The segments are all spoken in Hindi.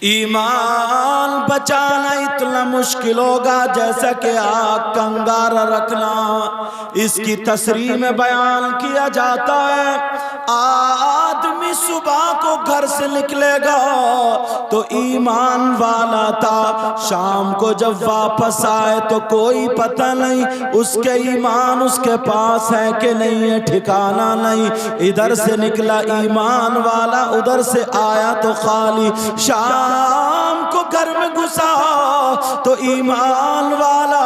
ईमान बचाना इतना मुश्किल होगा जैसा कि आग का अंगारा रखना। इसकी तस्रीह में बयान किया जाता है, आदमी सुबह को घर से निकलेगा तो ईमान वाला था, शाम को जब वापस आए तो कोई पता नहीं उसके ईमान उसके पास है कि नहीं है, ठिकाना नहीं। इधर से निकला ईमान वाला, उधर से आया तो खाली। शाम को घर में घुसा तो ईमान वाला,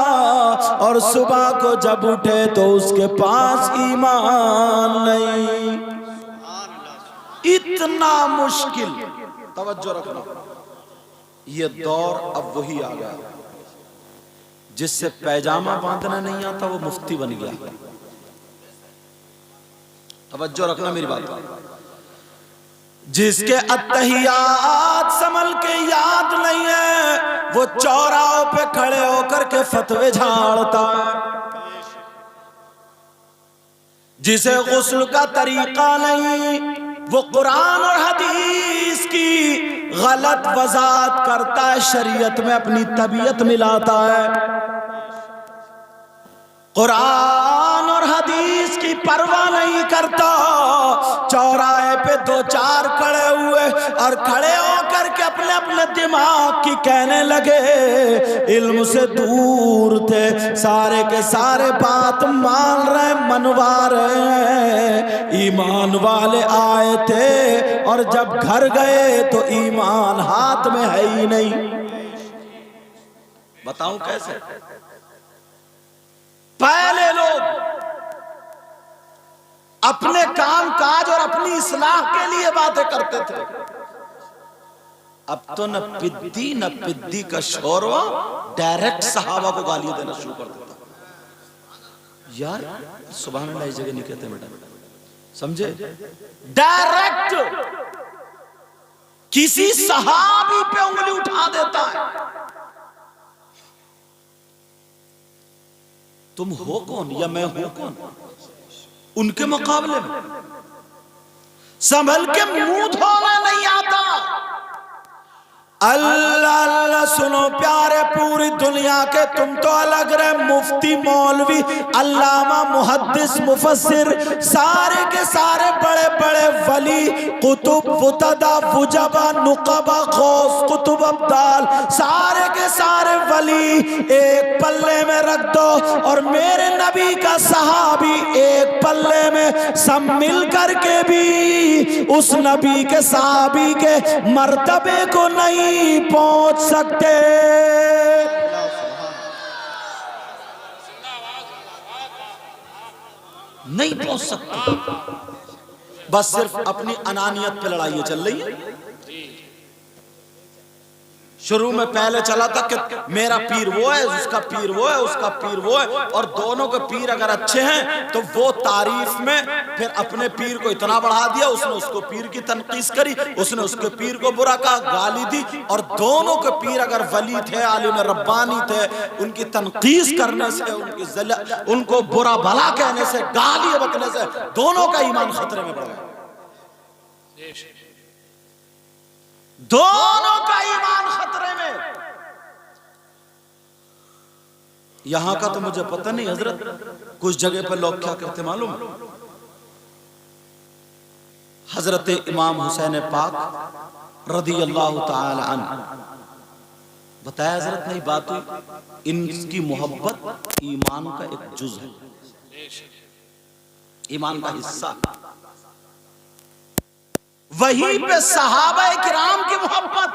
और सुबह को जब उठे तो उसके पास ईमान नहीं। इतना मुश्किल, तवज्जो रखना, ये दौर अब वही आ गया जिससे पैजामा बांधना नहीं आता वो मुफ्ती बन गया। तवज्जो रखना मेरी बात। जिसके अत्तहियात संभल के याद नहीं है वो चौराहों पे खड़े होकर के फतवे झाड़ता है। जिसे गुस्ल का तरीका नहीं वो कुरान और हदीस की गलत वजाहत करता है, शरीयत में अपनी तबीयत मिलाता है। कुरान और हदीस की परवाह नहीं करता, चौराहे पे दो चार खड़े हुए और खड़े होकर के अपने अपने दिमाग की कहने लगे, इल्म से दूर थे, सारे के सारे बात मान रहे मनवा रहे हैं। ईमान वाले आए थे और जब घर गए तो ईमान हाथ में है ही नहीं। बताऊं कैसे? पहले लोग अपने काम काज और अपनी इस्लाह के लिए बातें करते थे, अब तो न पिद्दी का शोरवा डायरेक्ट सहाबा को गालियां देना शुरू कर देता। यार सुभान अल्लाह इस जगह नहीं कहते बेटा, समझे? डायरेक्ट किसी सहाबी पे उंगली उठा देता है। तुम हो कौन या मैं हूं कौन उनके मुकाबले में? संभल के मुंह धोना नहीं आता। अल्लाह अल्लाह सुनो प्यारे, पूरी दुनिया के तुम तो अलग रहे, मुफ्ती मौलवी अल्लामा मुहद्दिस मुफस्सिर सारे के सारे बड़े बड़े वली कुतुब फुतदा वुजबा नुकबा गौस कुतुब अब्दाल सारे के सारे वली एक पल्ले में रख दो और मेरे नबी का सहाबी एक पल्ले में, सब मिल करके भी उस नबी के सहाबी के मर्तबे को नहीं पहुंच सकते। नहीं पहुंच सकते, बस सिर्फ अपनी अनानियत पे लड़ाई चल रही है। शुरू में पहले चला था कि मेरा पीर वो है, उसका पीर वो है, उसका पीर वो है, और दोनों के पीर अगर अच्छे हैं तो वो तारीफ में फिर अपने पीर को इतना बढ़ा दिया, उसने उसको पीर की तनकीस करी, उसने उसके पीर को बुरा कहा, गाली दी। और दोनों के पीर अगर वली थे, आलिम रब्बानी थे, उनकी तनकीस करने से, उनको बुरा भला कहने से, गाली बकने से दोनों का ईमान खतरे में पड़ गया। दोनों का ईमान खतरे में। यहां का तो मुझे पता नहीं हजरत, कुछ जगह पर लोग क्या करते मालूम? हजरत इमाम हुसैन पाक रदी अल्लाह ताला अन्हु, बताया हजरत नहीं बात हुई, इनकी मोहब्बत ईमान का एक जुज़ है, ईमान का हिस्सा। वहीं पे सहाबा किराम की मोहब्बत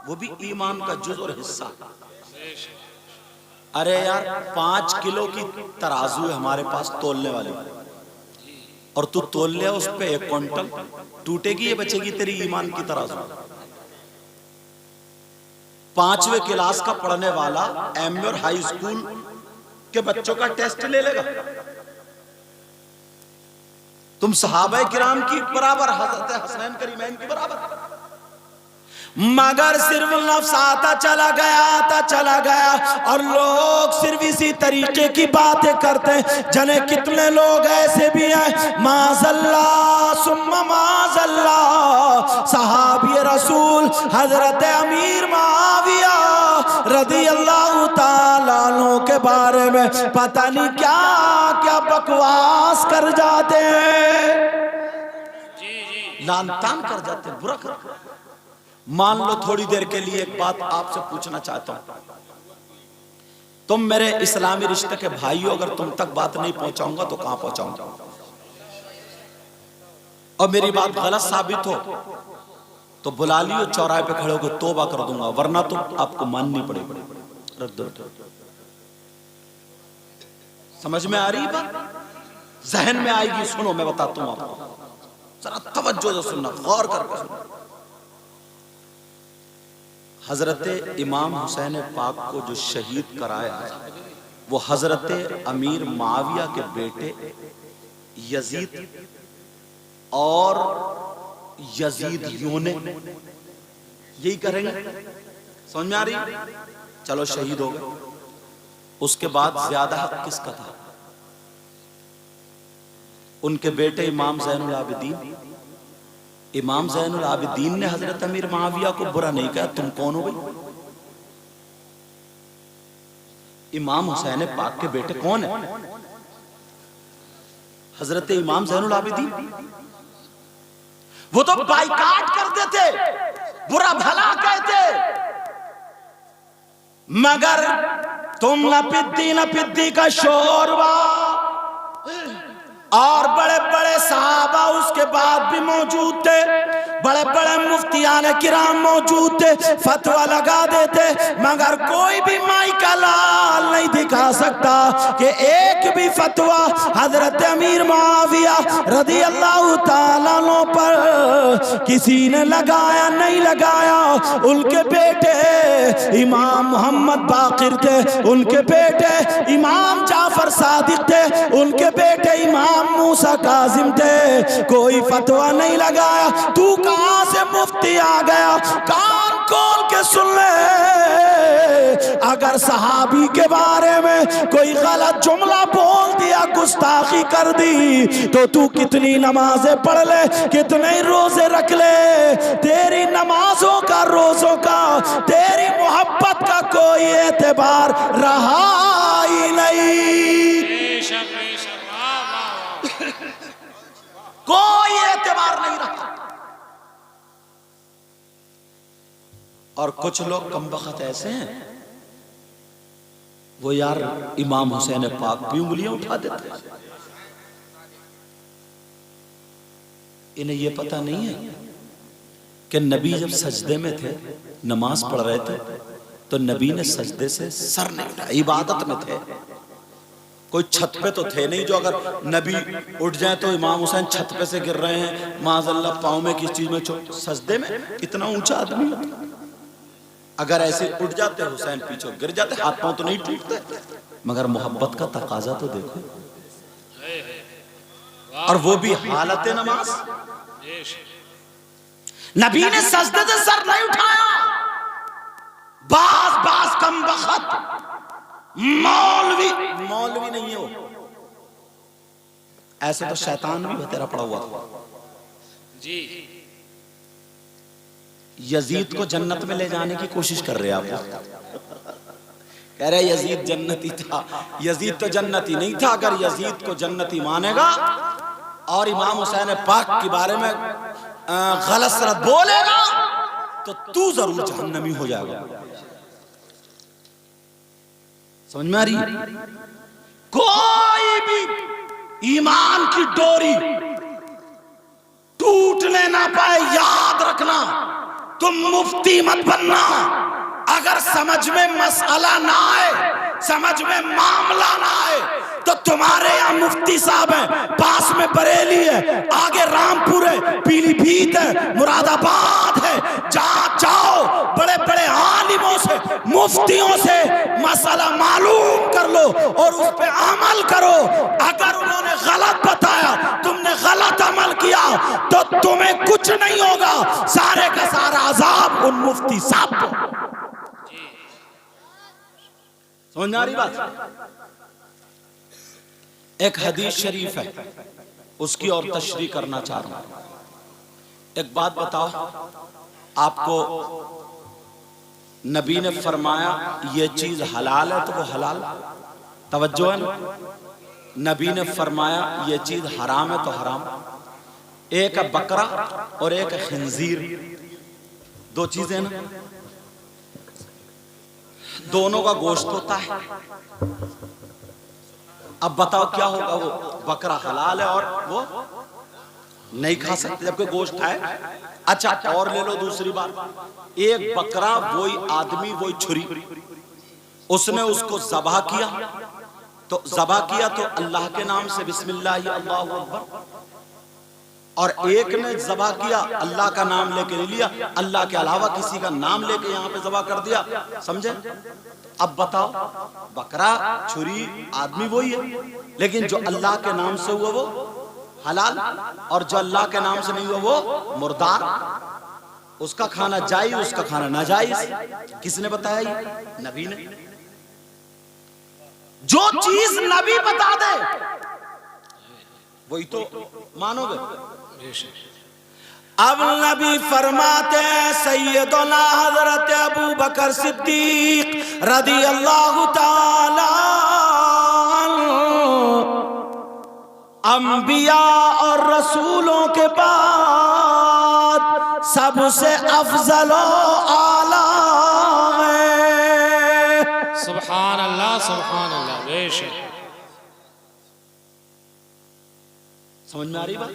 वो भी ईमान का जुज़ और हिस्सा। अरे यार 5 किलो की तराजू है हमारे पास तोलने वाली, और तू तोल ले उस पे 1 क्विंटल, टूटेगी ये बचेगी तेरी ईमान की तराजू। 5वीं क्लास का पढ़ने वाला एमए और हाई स्कूल के बच्चों का टेस्ट ले लेगा। तुम सहाबा किराम की बराबर, हज़रत हसनैन करीमैन की बराबर। मगर सिर्फ लफ्ज़ आता चला गया और लोग सिर्फ इसी तरीके की बातें करते हैं। जाने कितने लोग ऐसे भी हैं, माज़ल्ला सुम्मा माज़ल्ला, सहाबी रसूल हजरत अमीर मुआविया रज़ी अल्लाह ताला अन्हु के बारे में पता नहीं क्या क्या बकवास कर जाते हैं, लान तान कर जाते हैं, बुरा कर। मान लो थोड़ी देर के लिए एक बात आपसे पूछना चाहता हूं, तुम मेरे इस्लामी रिश्ते के भाई हो, अगर तुम तक बात नहीं पहुंचाऊंगा तो कहां पहुंचाऊंगा? और मेरी बात गलत साबित हो तो बुला लियो, चौराहे पे खड़े होकर तौबा कर दूंगा, वरना तो आपको माननी पड़ेगी। समझ में आ रही बात? जहन में आएगी, सुनो मैं बताता हूं आपको, जरा तवज्जो से सुनना, गौर करके सुनना। हजरत इमाम हुसैन पाक को जो शहीद कराया वो हजरत अमीर मुआविया के बेटे यजीद और यजीदियों ने, यही करेंगे, समझ में आ रही? चलो शहीद हो गए, उसके बाद ज्यादा हक किसका था? उनके बेटे इमाम ज़ैनुल आबिदीन। इमाम ज़ैनुल आबिदीन ने हजरत अमीर मुआविया को बुरा नहीं कहा, तुम कौन हो भाई? इमाम हुसैन पाक के बेटे कौन है? हजरत इमाम ज़ैनुल आबिदीन। वो तो बाइकाट करते थे, बुरा भला कहते, मगर तुम नपिद्दी का शोरवा और बड़े बड़े सहाबा उसके बाद भी मौजूद थे, बड़े बड़े मुफ्तियान किराम मौजूद थे, फतवा लगा देते, मगर कोई भी माई का लाल नहीं दिखा सकता कि एक भी फतवा हजरत अमीर मुआविया रज़ी अल्लाह ताला अन्हु पर किसी ने लगाया नहीं लगाया। उनके बेटे इमाम मोहम्मद बाकिर थे, उनके बेटे इमाम जाफर सादिक थे, उनके बेटे इमाम मूसा काजिम थे, कोई फतवा नहीं लगाया। तू कहां से मुफ्ती आ गया? कान खोल के सुन ले, अगर सहाबी के बारे में कोई गलत जुमला बोल दिया, गुस्ताखी कर दी, तो तू कितनी नमाजें पढ़ ले, कितने रोजे रख ले, तेरी नमाजों का, रोजों का, तेरी मोहब्बत का कोई एतबार रहा ही नहीं, कोई एतबार नहीं रहा। और कुछ लोग कमबख्त ऐसे हैं, वो यार इमाम हुसैन पाक भी उंगलियां उठा देते हैं। इन्हें ये पता नहीं है कि नबी जब सजदे में थे, नमाज पढ़ रहे थे, तो नबी ने सजदे से सर नहीं उठाया, इबादत में थे, कोई छत पे तो थे नहीं जो अगर नबी उठ जाए तो इमाम हुसैन छत पे से गिर रहे हैं, माज़अल्लाह पाँव में किस चीज में चोट, सजदे में। इतना ऊंचा आदमी अगर ऐसे उठ जाते हुसैन पीछे गिर जाते, हाथ पाँव तो नहीं टूटते, मगर मोहब्बत का तकाजा तो देखो, और वो भी हालत नमाज। नबी ने सजदे से सर नहीं उठाया। बास कमबख्त मौलवी नहीं है वो, ऐसे तो शैतान भी बतेरा पड़ा हुआ जी। यजीद को जन्नत में ले जाने की कोशिश कर रहे आप, कह रहे यजीद जन्नती था। यजीद तो जन्नती नहीं था। अगर यजीद को जन्नती मानेगा और इमाम हुसैन पाक के बारे में गलत सलत बोलेगा तो तू जरूर जहन्नमी हो जाएगा। समझ में आ रही? कोई भी ईमान की डोरी टूटने ना पाए, याद रखना। तुम मुफ्ती मत बनना, अगर समझ में मसला ना आए, समझ में मामला ना आए, तो तुम्हारे यहाँ मुफ्ती साहब हैं, पास में बरेली है, आगे रामपुर है, पीलीभीत है, मुरादाबाद है, जहाँ जाओ बड़े बड़े आलिमों से, मुफ्तियों से मसला मालूम कर लो और उस पे अमल करो। अगर उन्होंने गलत बताया, तुमने गलत अमल किया तो तुम्हें कुछ नहीं होगा, सारे का सारा अजाब उन मुफ्ती साहब को। समझ में आ रही बात? एक हदीस शरीफ है, उसकी और तशरीह करना चाह रहा हूं। एक बात बताओ, आपको नबी ने फरमाया ये चीज हलाल है तो वो हलाल, तवज्जो है ना। नबी ने फरमाया ये चीज हराम है तो हराम। एक है बकरा और एक है खिंजीर, दो चीजें ना, दोनों का गोश्त होता है। अब बताओ क्या होगा? वो बकरा हलाल है और वो नहीं खा सकते जबकि गोश्त है। अच्छा, और ले लो दूसरी बात, एक बकरा वही आदमी वही छुरी, उसने उसको ज़बह किया तो अल्लाह के नाम से बिस्मिल्लाह अल्लाहु अकबर, और एक ने ज़बह किया अल्लाह का नाम लेके नहीं लिया, अल्लाह के अलावा किसी का नाम लेके यहाँ पे ज़बह कर दिया। समझे? अब बताओ, बकरा छुरी आदमी वही है, लेकिन जो अल्लाह के नाम से हुआ वो हलाल, और जो अल्लाह के नाम से नहीं हुआ वो मुर्दार, उसका खाना जायज, उसका खाना नाजायज। किसने बताया? ये नबी ने। जो चीज नबी बता दे वही तो मानोगे। अब नबी फरमाते हैं सैयदना हजरत अबू बकर सिद्दीक रदी अल्लाह ताला अंबिया और रसूलों के बाद सबसे अफजल आला है। सुभान अल्लाह, सुभान अल्लाह। बेशक समझ में आ रही बात?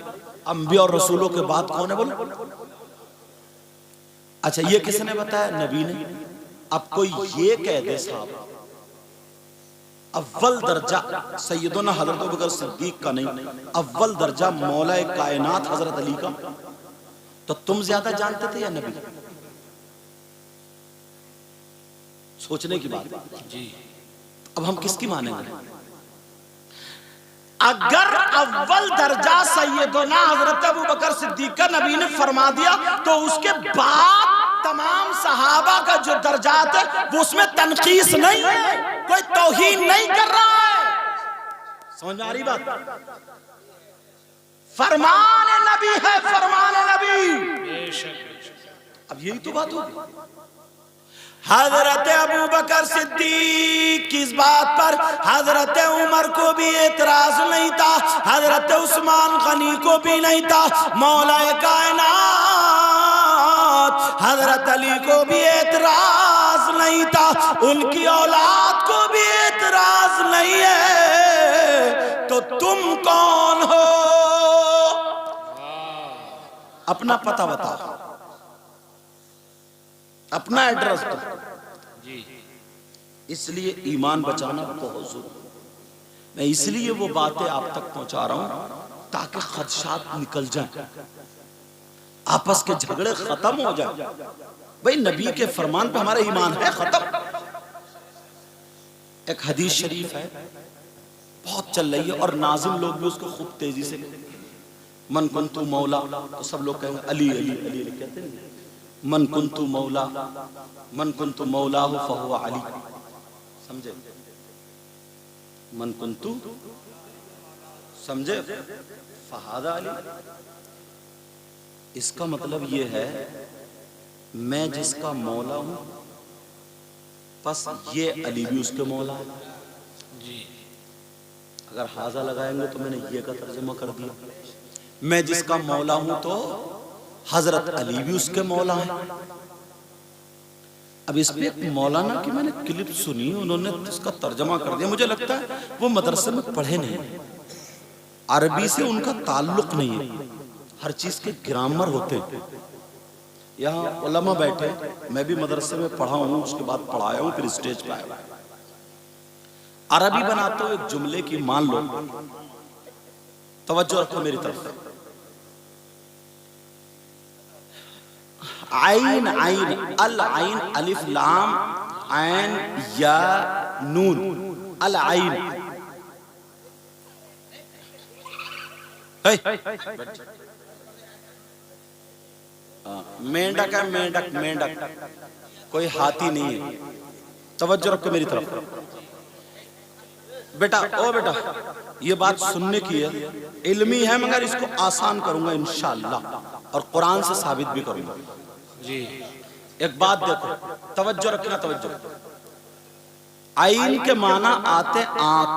अंबिया और रसूलों के बाद कौन है बोलो? अच्छा, ये किसने बताया? नबी ने। अब कोई ये कह दे साहब अव्वल दर्जा सैयदना हजरत अबू बकर सिद्दीक का नहीं, अव्वल दर्जा मौला कायनात हजरत अली का, तो तुम ज्यादा जानते थे या नबी? सोचने की बात जी। अब हम किसकी मानेंगे? अगर अव्वल दर्जा सैयदना हजरत अबू बकर सिद्दीक का नबी ने फरमा दिया तो उसके बाद तमाम सहाबा का जो दर्जात है वो उसमें तनकीस नहीं है, कोई तौहीन नहीं कर रहा है। समझ में आ रही बात? फरमान नबी है, फरमान नबी। अब यही तो बात होगी। हजरत अबू बकर सिद्दीक किस बात पर? हजरत उमर को भी एतराज नहीं था, हजरत उस्मान गनी को भी नहीं था, मौला कायनात हजरत अली को भी एतराज नहीं था, उनकी औलाद को भी एतराज नहीं है, तो तुम कौन हो? अपना पता बताओ, अपना एड्रेस दो जी। इसलिए ईमान बचाना बहुत जरूरी। मैं इसलिए वो बातें आप तक पहुंचा रहा हूं ताकि खदशात निकल जाए, आपस के झगड़े खत्म हो जाए। भाई नबी के फरमान पे हमारा ईमान है, खत्म। एक हदीस शरीफ है, बहुत चल रही है और नाजिम लोग भी उसको खूब तेजी से, मन कुंतु मौला, तो सब लोग कहेंगे अली अली अली कहते हैं, मन कुंतु मौला, मन कुंतु मौला हो फहुवा अली। समझे? मन कुंतु, समझे, फहादा अली। इसका मतलब ये है मैं जिसका मौला हूं बस ये अली भी उसके मौला है जी। अगर हाजा लगाएंगे तो मैंने ये का तर्जुमा कर दिया, मैं जिसका मौला हूं तो हजरत अली भी उसके मौला है। अब इस पे एक मौलाना की मैंने क्लिप सुनी, उन्होंने इसका तर्जमा कर दिया। मुझे लगता है वो मदरसे में पढ़े नहीं, अरबी से उनका ताल्लुक नहीं है, हर चीज के ग्रामर होते हैं। यहाँ उलमा बैठे, मैं भी मदरसे में पढ़ा हूँ, उसके बाद पढ़ाया हूँ, फिर स्टेज पे आया। अरबी बनाते हो एक जुमले की, मान लो, तवज्जो रखो मेरी तरफ, आइन आइन अल आइन अलिफ लाम आइन या नून अल आइन, मेंढक है, मेंढक मेंढक, कोई हाथी नहीं है। तवज्जो रखो मेरी तरफ बेटा। ओ बेटा, ये बात सुनने की है, इल्मी है, मगर इसको आसान करूंगा इंशाअल्लाह, और कुरान से साबित भी करूंगा जी। एक बात देखो, तवज्जो रखना, तवज्जो। आइन के माना आते आंख,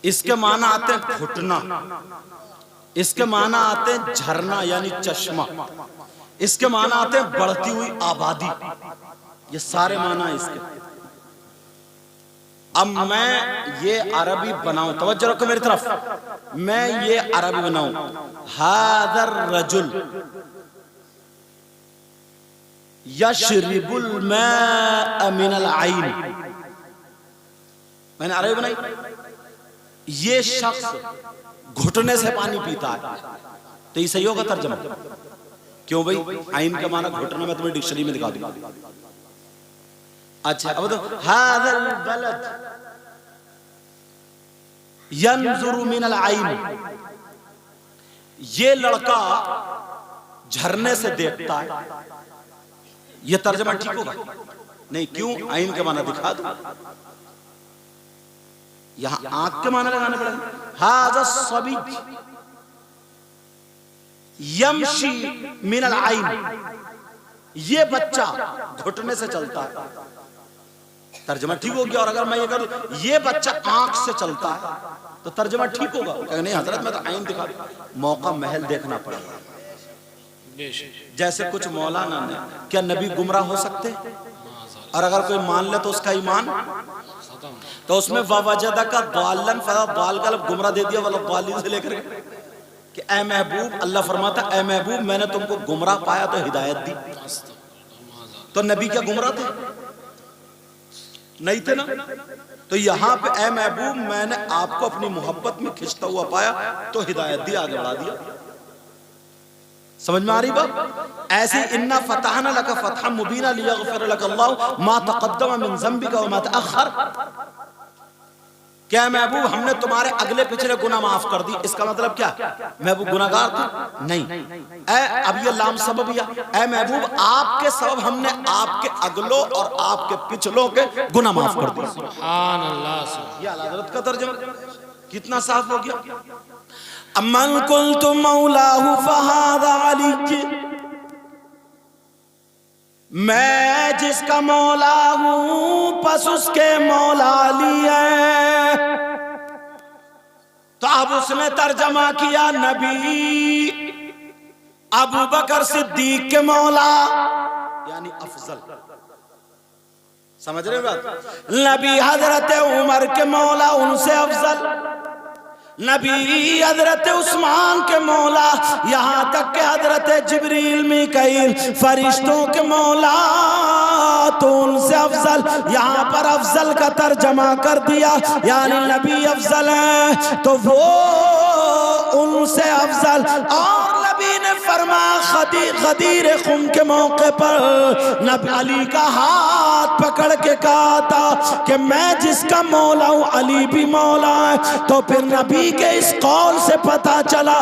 इसके माना आते घुटना, इसके माना आते झरना यानी चश्मा, इसके माना आते बढ़ती हुई आबादी। ये सारे माना है इसके। अब मैं ये अरबी बनाऊं, तवज्जो रखो मेरी तरफ, मैं ये अरबी बनाऊं, हादर रजुल यशरिबुल माअ मिनल आइन, मैंने अरबी बनाई, ये शख्स घुटने से पानी पीता है, तो ये सही होगा तर्जमा? क्यों भाई? आइन का माना घुटना, मैं तुम्हें डिक्शनरी में दिखा दूंगा। अच्छा अब तो हादल बलद यंजुरु मिनल आइन, ये लड़का झरने से देखता है, ये तर्जमा ठीक होगा? नहीं, क्यों? आइन के माना दिखा दो, यहां आंख के माना लगाने पड़ेगा। हाज़ा सबी यमशी मिनल आइन, ये बच्चा घुटने से चलता है, तर्जमा ठीक हो गया। और अगर मैं ये करूं ये बच्चा आंख से चलता है, तो तर्जमा ठीक होगा? नहीं हजरत, मैं तो आइन दिखा दूं। मौका महल देखना पड़ेगा। जैसे कुछ मौलाना ने, क्या नबी गुमराह हो सकते? और अगर कोई मान ले तो उसका ईमान, तो उसमें ववजदा का दालन फला दाल का गुमराह दे दिया, वाला दालिन से लेकर कि ए महबूब, अल्लाह फरमाता ए महबूब मैंने तुमको गुमराह पाया तो हिदायत दी। तो नबी क्या गुमराह थे? नहीं थे ना। तो यहां पे ए महबूब मैंने आपको अपनी मोहब्बत में खिंचता हुआ पाया तो हिदायत दी, आगे बढ़ा दिया। समझ में आ रही बात? ऐसे इन्ना फतहना लका फतहन मुबीना लियगफिर लक अल्लाह मा तक़द्दम मिन ज़ंबिका व मा तअख़्ख़र। क्या महबूब हमने तुम्हारे अगले पिछले गुनाह माफ कर दी? इसका मतलब क्या? महबूब गुनाहगार थे? नहीं। अब ये लाम सबबिया, ऐ महबूब आपके सबब हमने आपके अगलों और आपके पिछलों के गुनाह माफ कर दिए। सुभान अल्लाह। ये आला हज़रत का तर्जुमा कितना साफ हो गया। अमन कुल्तु मौलाहु फहादा अली, मैं जिसका मौला हूं पस उसके मौला अली है। तो अब उसने तर्जमा किया नबी अबू बकर सिद्दीक के मौला यानी अफजल। समझ रहे हो बात? नबी हजरत उमर के मौला उनसे अफजल, नबी हजरत उस्मान के मौला, यहाँ तक के हजरत जिब्रील मीकाईल फरिश्तों के मौला, तो उनसे अफजल। यहाँ पर अफजल का तर्जमा कर दिया यानी नबी अफजल है तो वो उनसे अफजल। और नबी ने फरमाया गदीर खुम के मौके पर नबी अली का हाथ पकड़ के कहा था कि मैं जिसका मौला हूँ अली भी मौला है। तो फिर नबी के इस कौल से पता चला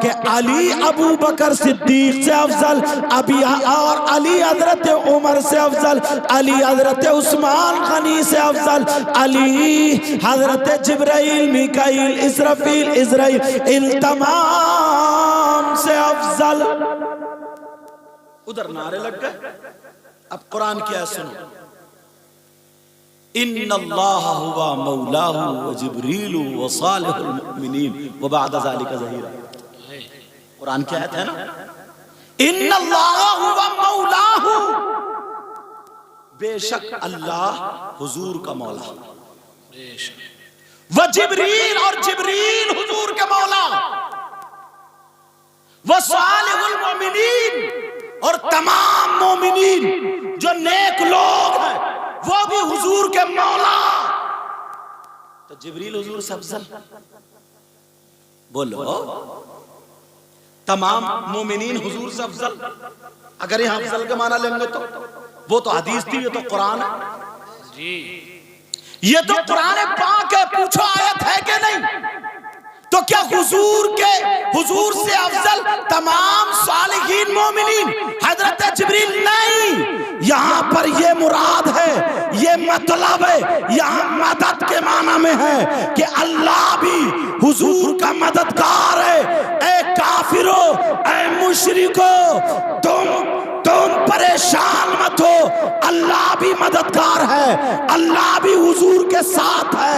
कि अली अबू बकर सिद्दीक से अफजल, अभी और अली हजरत उमर से अफजल, अली हजरत उस्मान गनी से अफजल, अली हजरत जिब्राइल मीकाईल इसराफील इजराइल इन तमाम से अफजल। उधर नारे लग गए। अब कुरान क्या है सुनो, इन्नल्लाह हुवा मौलाहु व जिब्रीलु व सालिहुल मुमिनीन व बअद ज़ालिका ज़हीरा। कुरान क्या है ना, इन्नल्लाह हुवा मौलाहु, बेशक अल्लाह हुजूर का मौला, व जिब्रील और जिब्रील हुजूर के मौला, व सालिहुल मुमिनीन और तमाम मोमिनीन जो नेक लोग हैं वो भी हुजूर के मौला। तो जिब्रील हुजूर से अफजल, बोलो तमाम मोमिनीन हुजूर से अफजल। अगर यहां अफजल के माना लेंगे तो वो तो हदीस थी, ये तो कुरान है जी, ये तो कुरान पाक है। पूछो आयत है कि नहीं? तो क्या हुजूर से अफजल तमाम सालिहीन मोमिनीन हजरत जिब्रील? नहीं, यहां पर ये मुराद है, ये मतलब है, यहां मदद के माना में है कि अल्लाह भी हुजूर का मददगार है। ए काफिरो, ए मुशरिको, तुम परेशान मत हो, अल्लाह भी मददगार है, अल्लाह भी हुजूर के साथ है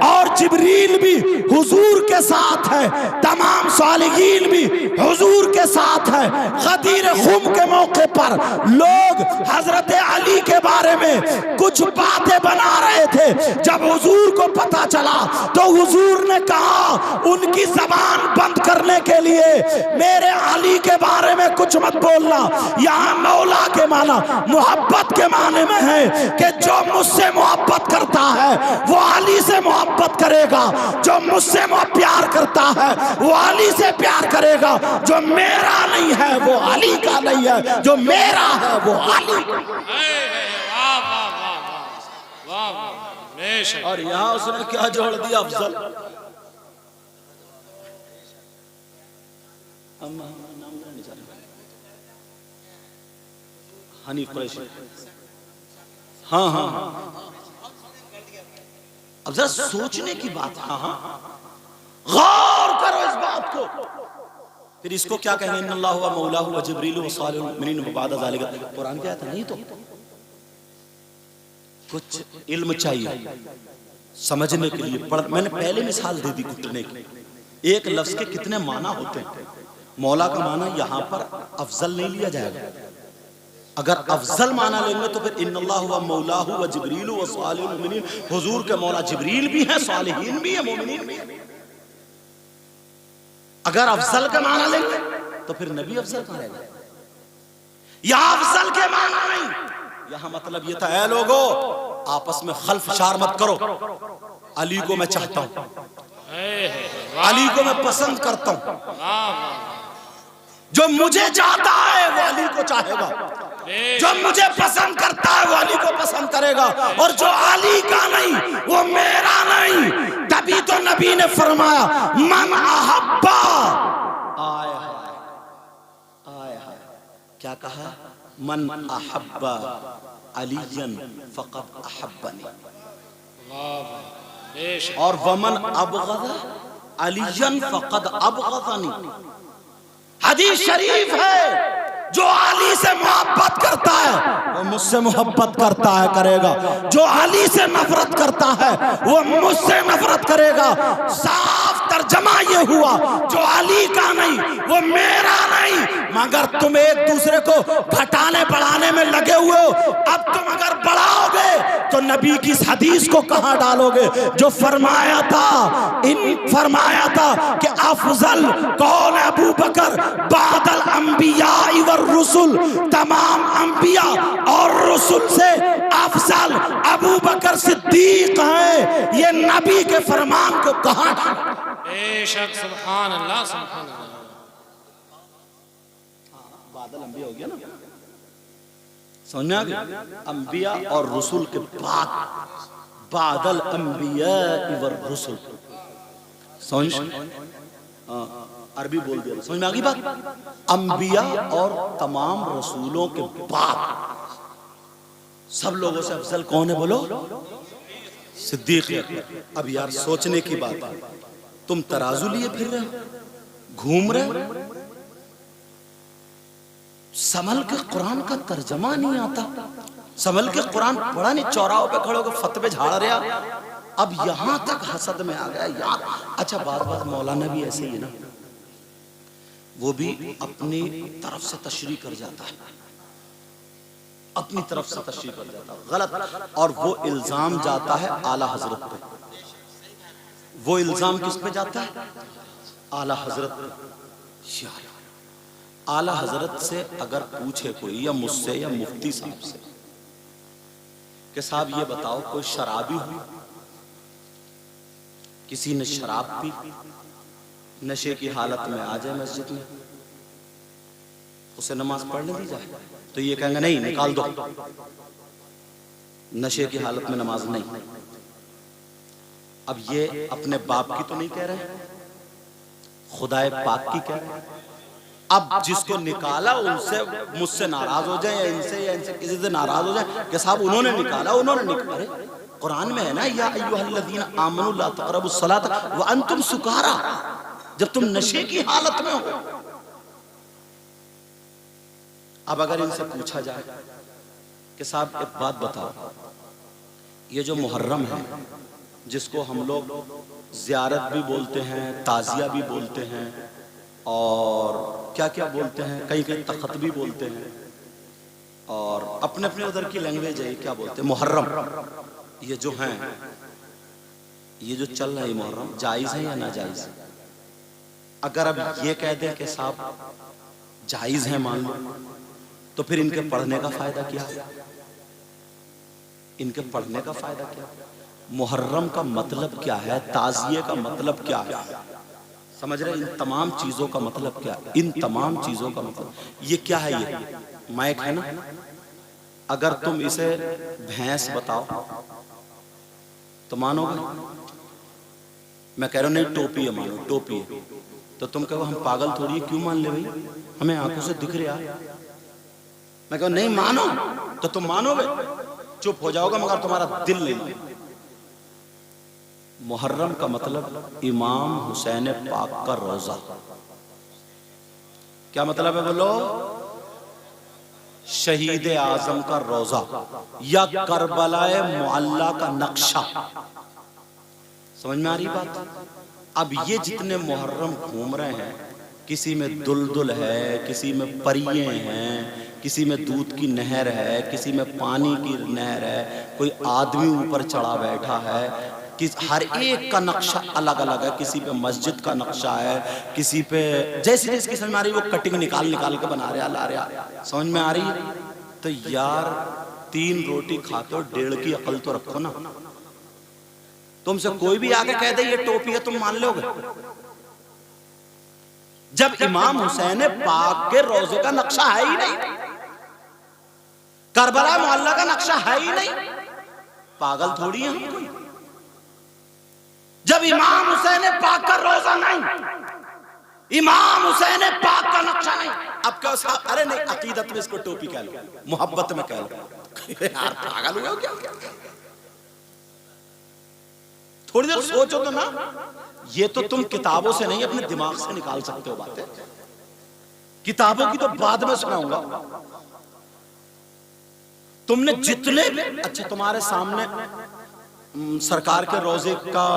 और जिब्रील भी हुजूर के साथ है, तमाम सालिहीन भी हुजूर के साथ है। गदीर खुम के मौके पर लोग हजरत अली के बारे में कुछ बातें बना रहे थे। जब हुजूर को पता चला तो हुजूर ने कहा उनकी जबान बंद करने के लिए, मेरे अली के बारे में कुछ मत बोलना। यहाँ मौला के माना मोहब्बत के माने में है कि जो मुझसे मोहब्बत करता है वो अली से मोहब्बत करेगा, जो मुझसे प्यार करता है वो अली से प्यार करेगा, जो मेरा नहीं है वो अली का नहीं है, जो मेरा है वो अली का। और यहां उसने क्या जोड़ दिया अफजल? हनीफ कुरैशी। हाँ हाँ हाँ, अब जरा सोचने की बात है। हाँ, गौर करो इस बात को। फिर इसको क्या कहेंगे? इन्नल्लाहु व मौलाहु व जिब्रील व सालिहुल मुमिनीन व बाद ज़ालिका। कुरान क्या है? नहीं तो कुछ इल्म चाहिए समझने के लिए। मैंने पहले मिसाल दे दी घुटने की। एक लफ्ज के कितने माना होते हैं। मौला का माना यहां पर अफजल नहीं लिया जाएगा। अगर अफजल माना लेंगे तो फिर इन्नल्लाहु व मौलाहु व जिब्रील व सालिहुल मुमिनीन, हुजूर के मौला जिब्रील भी है, सालिहीन भी है, मोमिनीन भी है। अगर अफजल का माना लेंगे तो फिर नबी अफजल का रहेगा। यहां अफजल के माना नहीं, यहां मतलब ये था, ऐ लोगो आपस में खल्फशार मत करो। अली को मैं चाहता हूं, अली को मैं पसंद करता हूं। जो मुझे चाहता है वो अली को चाहेगा, जो मुझे पसंद करता है वो अली को पसंद करेगा, और जो अली का नहीं वो मेरा नहीं। तभी तो नबी ने फरमाया मन अहब्बा, आय हाय, क्या कहा? मन अहब्बा अलीयन फक़द अहब्बनी, और वमन अबग़ज़ अलीयन फक़द अबग़ज़नी। हदीस शरीफ है, जो अली से मोहब्बत करता है वो मुझसे मोहब्बत करता है करेगा, जो अली से नफरत करता है वो मुझसे नफरत करेगा। साफ तर्जमा ये हुआ, जो अली का नहीं वो मेरा नहीं। मगर तुम एक दूसरे को घटाने बढ़ाने में लगे हुए हो। अब तुम अगर बढ़ाओगे तो नबी की इस हदीस को कहां डालोगे जो फरमाया था कि अफजल कौन? अबू बकर बादल अंबिया वर रुसुल, तमाम अंबिया और रसूल से अफजल अबू बकर सिद्दीक है। ये नबी के फरमान को कहां डाला? बेशक, सुभान अल्लाह, सुभान अल्लाह। बादल अंबिया हो गया ना, समझ में आ गया? अंबिया और रसूल के बाद बादल अंबिया वर रसूल, समझ? अरबी बोल दिया, समझ में आ गई बात? अंबिया और तमाम रसूलों के बाद सब लोगों से अफजल कौन है? बोलो, सिद्दीक है। अब यार सोचने की बात है, तुम तराजू लिए फिर रहे हो, घूम रहे हो, समल के कुरान का तर्जमा नहीं आता, समल के कुरान पढ़ा नहीं, चौराहों पे खड़े होकर फतवे झाड़ रहा। अब यहां तक हसद में आ गया यार। अच्छा, बात मौलाना भी ऐसे ही ना, वो भी अपनी तरफ से तशरीह कर जाता है, अपनी तरफ से तशरीह कर जाता है, गलत। और वो इल्जाम जाता है आला हजरत पे। वो इल्जाम किस पे जाता है? आला हजरत पे। आला हजरत से अगर पूछे कोई, या मुझसे या मुफ्ती साहब से कि साहब ये बताओ, कोई शराबी हुई, किसी ने शराब पी, नशे की हालत में आ जाए मस्जिद में, उसे नमाज पढ़ने दी जाए, तो ये कहेंगे नहीं, निकाल दो, नशे की हालत में नमाज नहीं। अब ये अपने बाप की तो नहीं कह रहे, खुदाए पाक की कह रहे हैं। अब जिसको निकाला उनसे मुझसे नाराज हो जाए, या इनसे किसी से नाराज हो जाए कि साहब उन्होंने निकाला। अरे कुरान में है ना, या अय्युहल्लज़ीना आमनू ला तक़रबुस्सलात व अंतुम सुकारा, जब तुम नशे की हालत में हो। अब अगर इनसे पूछा जाए कि साहब एक बात बताओ, ये जो मुहर्रम है जिसको हम लोग ज़ियारत भी बोलते हैं, ताज़िया भी बोलते हैं, और क्या क्या बोलते हैं, कहीं कहीं तख़त भी बोलते हैं, और अपने अपने उधर की लैंग्वेज है, क्या बोलते हैं, मुहर्रम, ये जो हैं, ये जो चल रहा है मुहर्रम, जायज़ है या नाजायज़? अगर अब ये कह दें कि साहब जायज़ है मान लो, तो फिर इनके पढ़ने का फ़ायदा क्या है? इनके पढ़ने का फ़ायदा क्या है? मुहर्रम का मतलब क्या है? ताज़िये का मतलब क्या है? समझ रहे? इन तमाम चीज़ों का मतलब क्या है? इन तमाम चीज़ों का मतलब ये क्या है? ये माइक है ना, अगर तुम इसे भैंस बताओ तो मानोगे? मैं कह रहा हूं नहीं, टोपी है, मानो टोपी है, तो तुम कहो हम पागल थोड़ी है, क्यों मान ले भाई, हमें आंखों से दिख रहा। मैं कहूं नहीं मानो तो तुम मानोगे, चुप हो जाओगे, मगर तुम्हारा दिल नहीं मानो। मुहर्रम का मतलब इमाम हुसैन पाक का रोजा। क्या मतलब है बोलो? शहीद आजम का रोजा या करबलाए मुअल्ला का नक्शा। समझ में आ रही बात? अब ये जितने मुहर्रम घूम रहे हैं, किसी में दुलदुल है, किसी में परिये हैं, किसी में दूध की नहर है, किसी में पानी की नहर है, कोई आदमी ऊपर चढ़ा बैठा है, हर एक का नक्शा अलग अलग है। किसी पे मस्जिद का नक्शा है, किसी पे जैसे जिसकी समझ में आ रही, वो कटिंग निकाल निकाल के बना रहा, ला रहा। समझ में आ रही? तो यार 3 रोटी खाते हो, 1.5 की अकल तो रखो ना। तुमसे कोई भी आके कह दे ये टोपी है, तुम मान लोगे? जब इमाम हुसैन पाक के रोजे का नक्शा है ही नहीं, करबला मोहल्ला का नक्शा है ही नहीं, पागल थोड़ी है हम कोई। जब इमाम हुसैन पाक का रोजा नहीं, इमाम हुसैन पाक का नक्शा नहीं, अब क्या साहब? अरे नहीं, अकीदत में इसको टोपी कह लो, मोहब्बत में कह लो। यार पागल हुए हो क्या? थोड़ी देर सोचो तो ना। ये तो तुम किताबों से नहीं, अपने दिमाग से निकाल सकते हो बातें। किताबों की तो बाद में सुनाऊंगा। तुमने जितने, अच्छा तुम्हारे सामने सरकार के रोजे का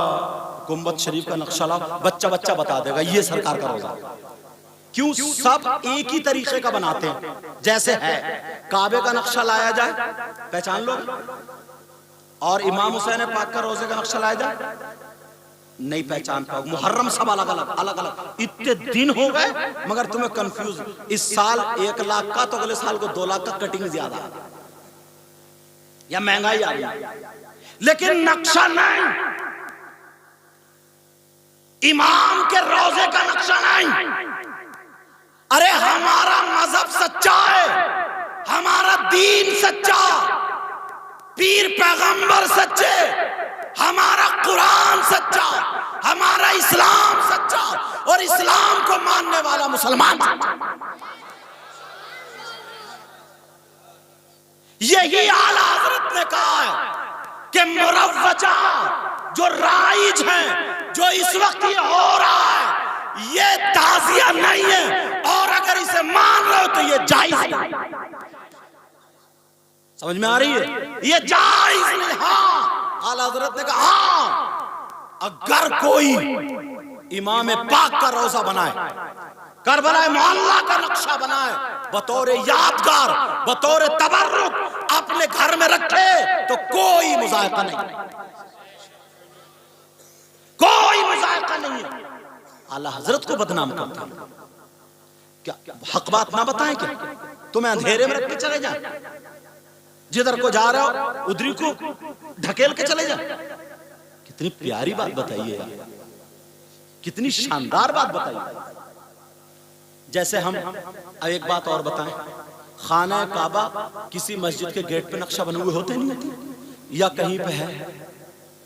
गुंबद शरीफ का नक्शा लाओ, बच्चा बच्चा बता देगा ये सरकार का रोजा। क्यों? सब एक ही तरीके का बनाते हैं। जैसे है काबे का नक्शा लाया जाए, पहचान लो, और इमाम हुसैन पाक का रोजे का नक्शा लाया जाए, नहीं पहचान पाओगे। मुहर्रम सब अलग अलग अलग अलग। इतने दिन हो गए मगर तुम्हें कंफ्यूज। इस साल 1 लाख का, तो अगले साल को 2 लाख का कटिंग ज्यादा, या महंगाई आ गई, लेकिन नक्शा नहीं। इमाम के रोजे का नक्शा नहीं। अरे हमारा मजहब सच्चा है, हमारा दीन सच्चा, पीर पैगंबर सच्चे, हमारा कुरान सच्चा, हमारा इस्लाम सच्चा, और इस्लाम को मानने वाला मुसलमान सच्चा। यही आला हजरत ने कहा है कि मुरव्वजा जो राइज है, जो इस वक्त ये हो रहा है, ये ताज़िया नहीं है, और अगर इसे मान लो तो ये जायज है। समझ में आ रही है? ये जायज नहीं। हाँ, आला हजरत ने कहा हाँ, अगर कोई इमाम पाक का रोजा बनाए, करबला मोहल्ला का नक्शा बनाए, बतौर यादगार, बतौर तबर्रुक अपने घर में रखे, तो कोई मुज़ायका नहीं, कोई मुज़ायका नहीं है। आला हजरत को बदनाम करते हैं क्या? हक बात ना बताएं क्या? तुम्हें अंधेरे में रख के चले जाए, जिधर को जा रहे हो उधरी को ढकेल के चले जाए। कितनी प्यारी बात बताइए यार, कितनी शानदार बात बताइए। जैसे हम अब एक बात और बताएं, खाना काबा किसी मस्जिद के गेट पे नक्शा बने हुए होते नहीं होते, या कहीं पे है,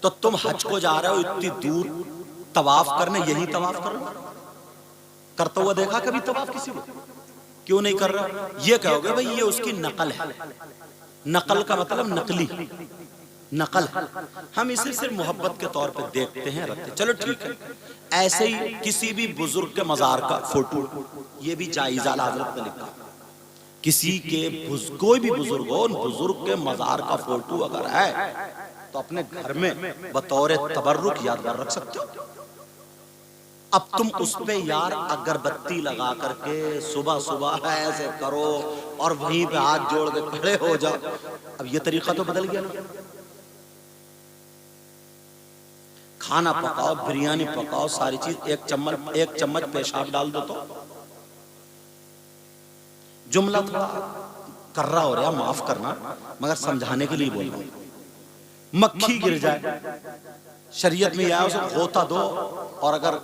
तो तुम हज को जा रहे हो इतनी दूर तवाफ करने, यही तवाफ करो। करता हुआ देखा कभी तवाफ किसी को? क्यों नहीं कर रहा? ये कहोगे भाई ये उसकी नकल है। नकल का मतलब नकली, नकल है। हम इसे सिर्फ मोहब्बत के तौर पे देखते हैं, रखते हैं, चलो ठीक है। ऐसे ही किसी भी बुजुर्ग के मजार का फोटो, ये भी जायज आला हजरत ने लिखा, किसी के कोई भी बुजुर्ग हो, उन बुजुर्ग के मजार का फोटो अगर है तो अपने घर में बतौर तबर्रुक यादगार रख सकते हो। अब तुम उस पे यार अगरबत्ती लगा करके सुबह सुबह ऐसे करो और वहीं पे हाथ जोड़ के खड़े हो जाओ, अब ये तरीका तो बदल गया ना। खाना पकाओ, बिरयानी पकाओ, सारी चीज एक चम्मच पेशाब डाल दो तो जुमला थोड़ा कर्रा हो रहा, माफ करना, मगर समझाने के लिए बोल रहा हूं। मक्खी गिर जाए, शरीयत में यह उसे होता दो और अगर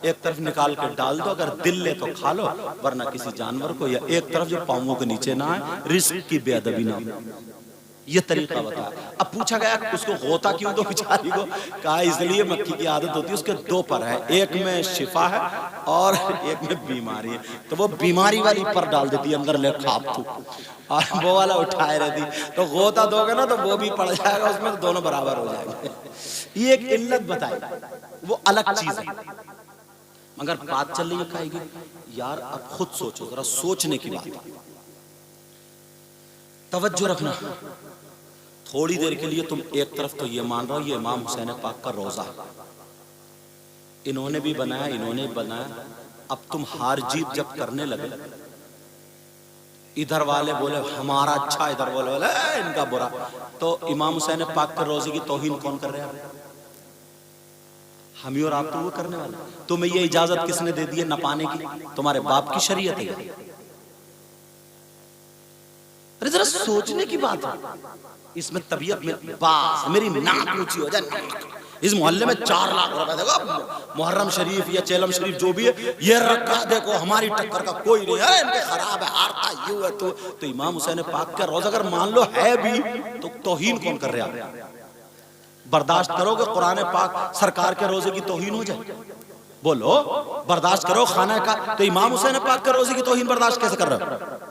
एक तरफ निकाल कर डाल दो, अगर दिल ले तो खा लो, वरना किसी जानवर को, या एक तरफ जो पांवों के नीचे ना आए, रिस्क की बेअदबी ना हो। ये तरीका बताया। अब पूछा गया उसको होता क्यों, तो बेचारी को कहा इसलिए मक्खी की आदत होती है, उसके दो पर है, एक में शिफा है और एक में बीमारी है, तो वो बीमारी वाली पर डाल देती है, अंदर ले खाप तू, और वो वाला उठाए रहती, तो होता दोगे ना तो वो भी पड़ जाएगा उसमें, तो दोनों बराबर हो जाएंगे। ये एक इल्लत बताई, वो अलग चीज है। मगर बात चल रही है कहेगी यार अब खुद सोचो, जरा सोचने की बात, तवज्जो रखना। थोड़ी देर के लिए तुम एक तरफ तो ये मान रहे हो ये इमाम हुसैन पाक का रोजा है, इन्होंने भी बनाया, इन्होंने भी बनाया, अब तुम हार जीत जब करने लगे, इधर वाले बोले हमारा अच्छा, इधर बोले इनका बुरा, तो इमाम हुसैन पाक के रोजे की तौहीन कौन कर रहे हैं? हम ही और आप तो वो करने वाले। तुम्हें ये इजाजत किसने दे दी है नपाने की? तुम्हारे बाप की शरीयत है। अरे जरा सोचने की बात है, इसमें तबीयत में बास मेरी नाक ऊंची हो जाए, इस मोहल्ले में 4 लाख रुपए देखो, मुहर्रम शरीफ या चेलम शरीफ जो भी है ये रखा, देखो हमारी टक्कर का कोई नहीं है, इनके खराब है, हारता यूं है। तो इमाम हुसैन पाक का रोजा अगर मान लो है भी तो तौहीन कौन कर रहे हैं? बर्दाश्त करोगे कुरान पाक सरकार के रोजे की तौहीन हो जाए? बोलो बर्दाश्त करो खाना का, तो इमाम हुसैन पाक के रोजे की तौहीन बर्दाश्त कैसे कर रहे हो?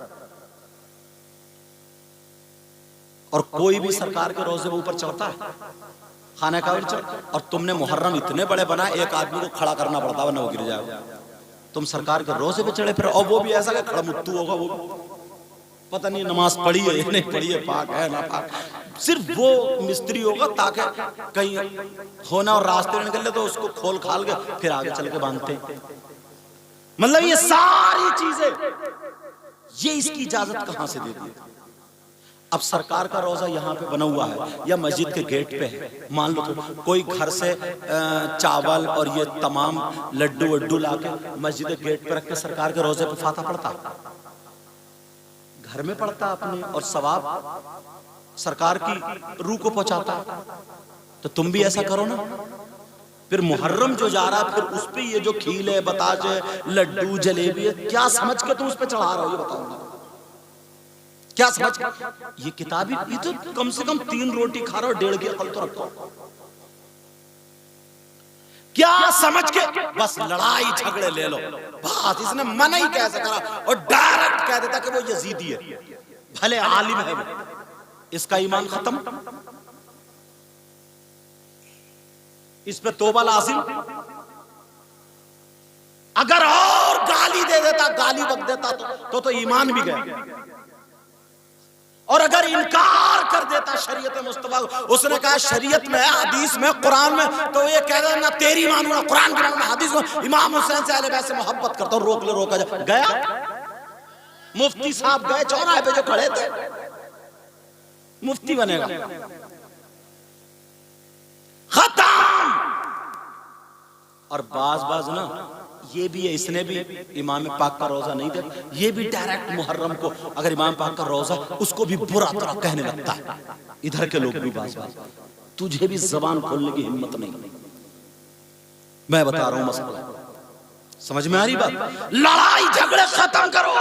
और कोई भी सरकार के रोजे ऊपर चढ़ता है, खाने का भी और तुमने मुहर्रम इतने बड़े बनाए, एक आदमी को खड़ा करना पड़ता है, वरना वो गिर जाएगा। तुम सरकार के रोजे पे चढ़े फिर, और वो भी ऐसा खड़ा मुत्तू होगा, वो पता नहीं नमाज पढ़ी है नहीं पढ़ी है, पाक है ना पाक, सिर्फ वो मिस्त्री होगा ताकि कहीं होना और रास्ते में निकल ले तो उसको खोल खाल के फिर आगे चल के बांधते। मतलब ये सारी चीजें, ये इसकी इजाजत कहां से दे दी? अब सरकार का रोजा यहाँ पे बना हुआ है या मस्जिद के गेट पे है, मान लो तो कोई घर से चावल और ये तमाम लड्डू वड्डू लाके मस्जिद के गेट पे रख के सरकार के रोजे पे फाता पड़ता, घर में पड़ता अपने, और सवाब सरकार की रूह को पहुंचाता। तो तुम भी ऐसा करो ना। फिर मुहर्रम जो जा रहा है, फिर उस पे ये जो खीले बताजे लड्डू जलेबी है, क्या समझ के तुम उस पे चढ़ा रहे हो? ये बताओ क्या समझ? ये किताबी, ये तो कम से कम 3 रोटी खा रहा हो, 1.5 की अकल तो रखो। क्या समझ के बस लड़ाई झगड़े ले लो, बस इसने मना ही कैसे करा, और डायरेक्ट कह देता कि वो यजीदी है, भले आलिम है वो, इसका ईमान खत्म। इस पे तौबा लाजिम। अगर और गाली दे देता, गाली बक देता तो ईमान भी गया, और अगर इनकार कर देता शरीयत मुस्तफा, उसने कहा शरीयत में है, हदीस में, कुरान में, तो ये कह देना तेरी मानू ना, कुरान की मानू, हदीस में इमाम हुसैन से अहले बैत से मोहब्बत करता हूं, रोक ले, रोका जा। गया मुफ्ती साहब गए चौराहे पे जो खड़े थे, मुफ्ती बनेगा, खत्म। और बाज ना ये भी है, इसने भी इमाम पाक का रोजा नहीं दे, ये भी डायरेक्ट मुहर्रम को अगर इमाम पाक का रोजा, उसको भी बुरा तरह कहने लगता है। इधर के लोग भी बाज, तुझे भी जबान खोलने की हिम्मत नहीं। मैं बता रहा हूं मसला, समझ में आ रही बात? लड़ाई झगड़े खत्म करो।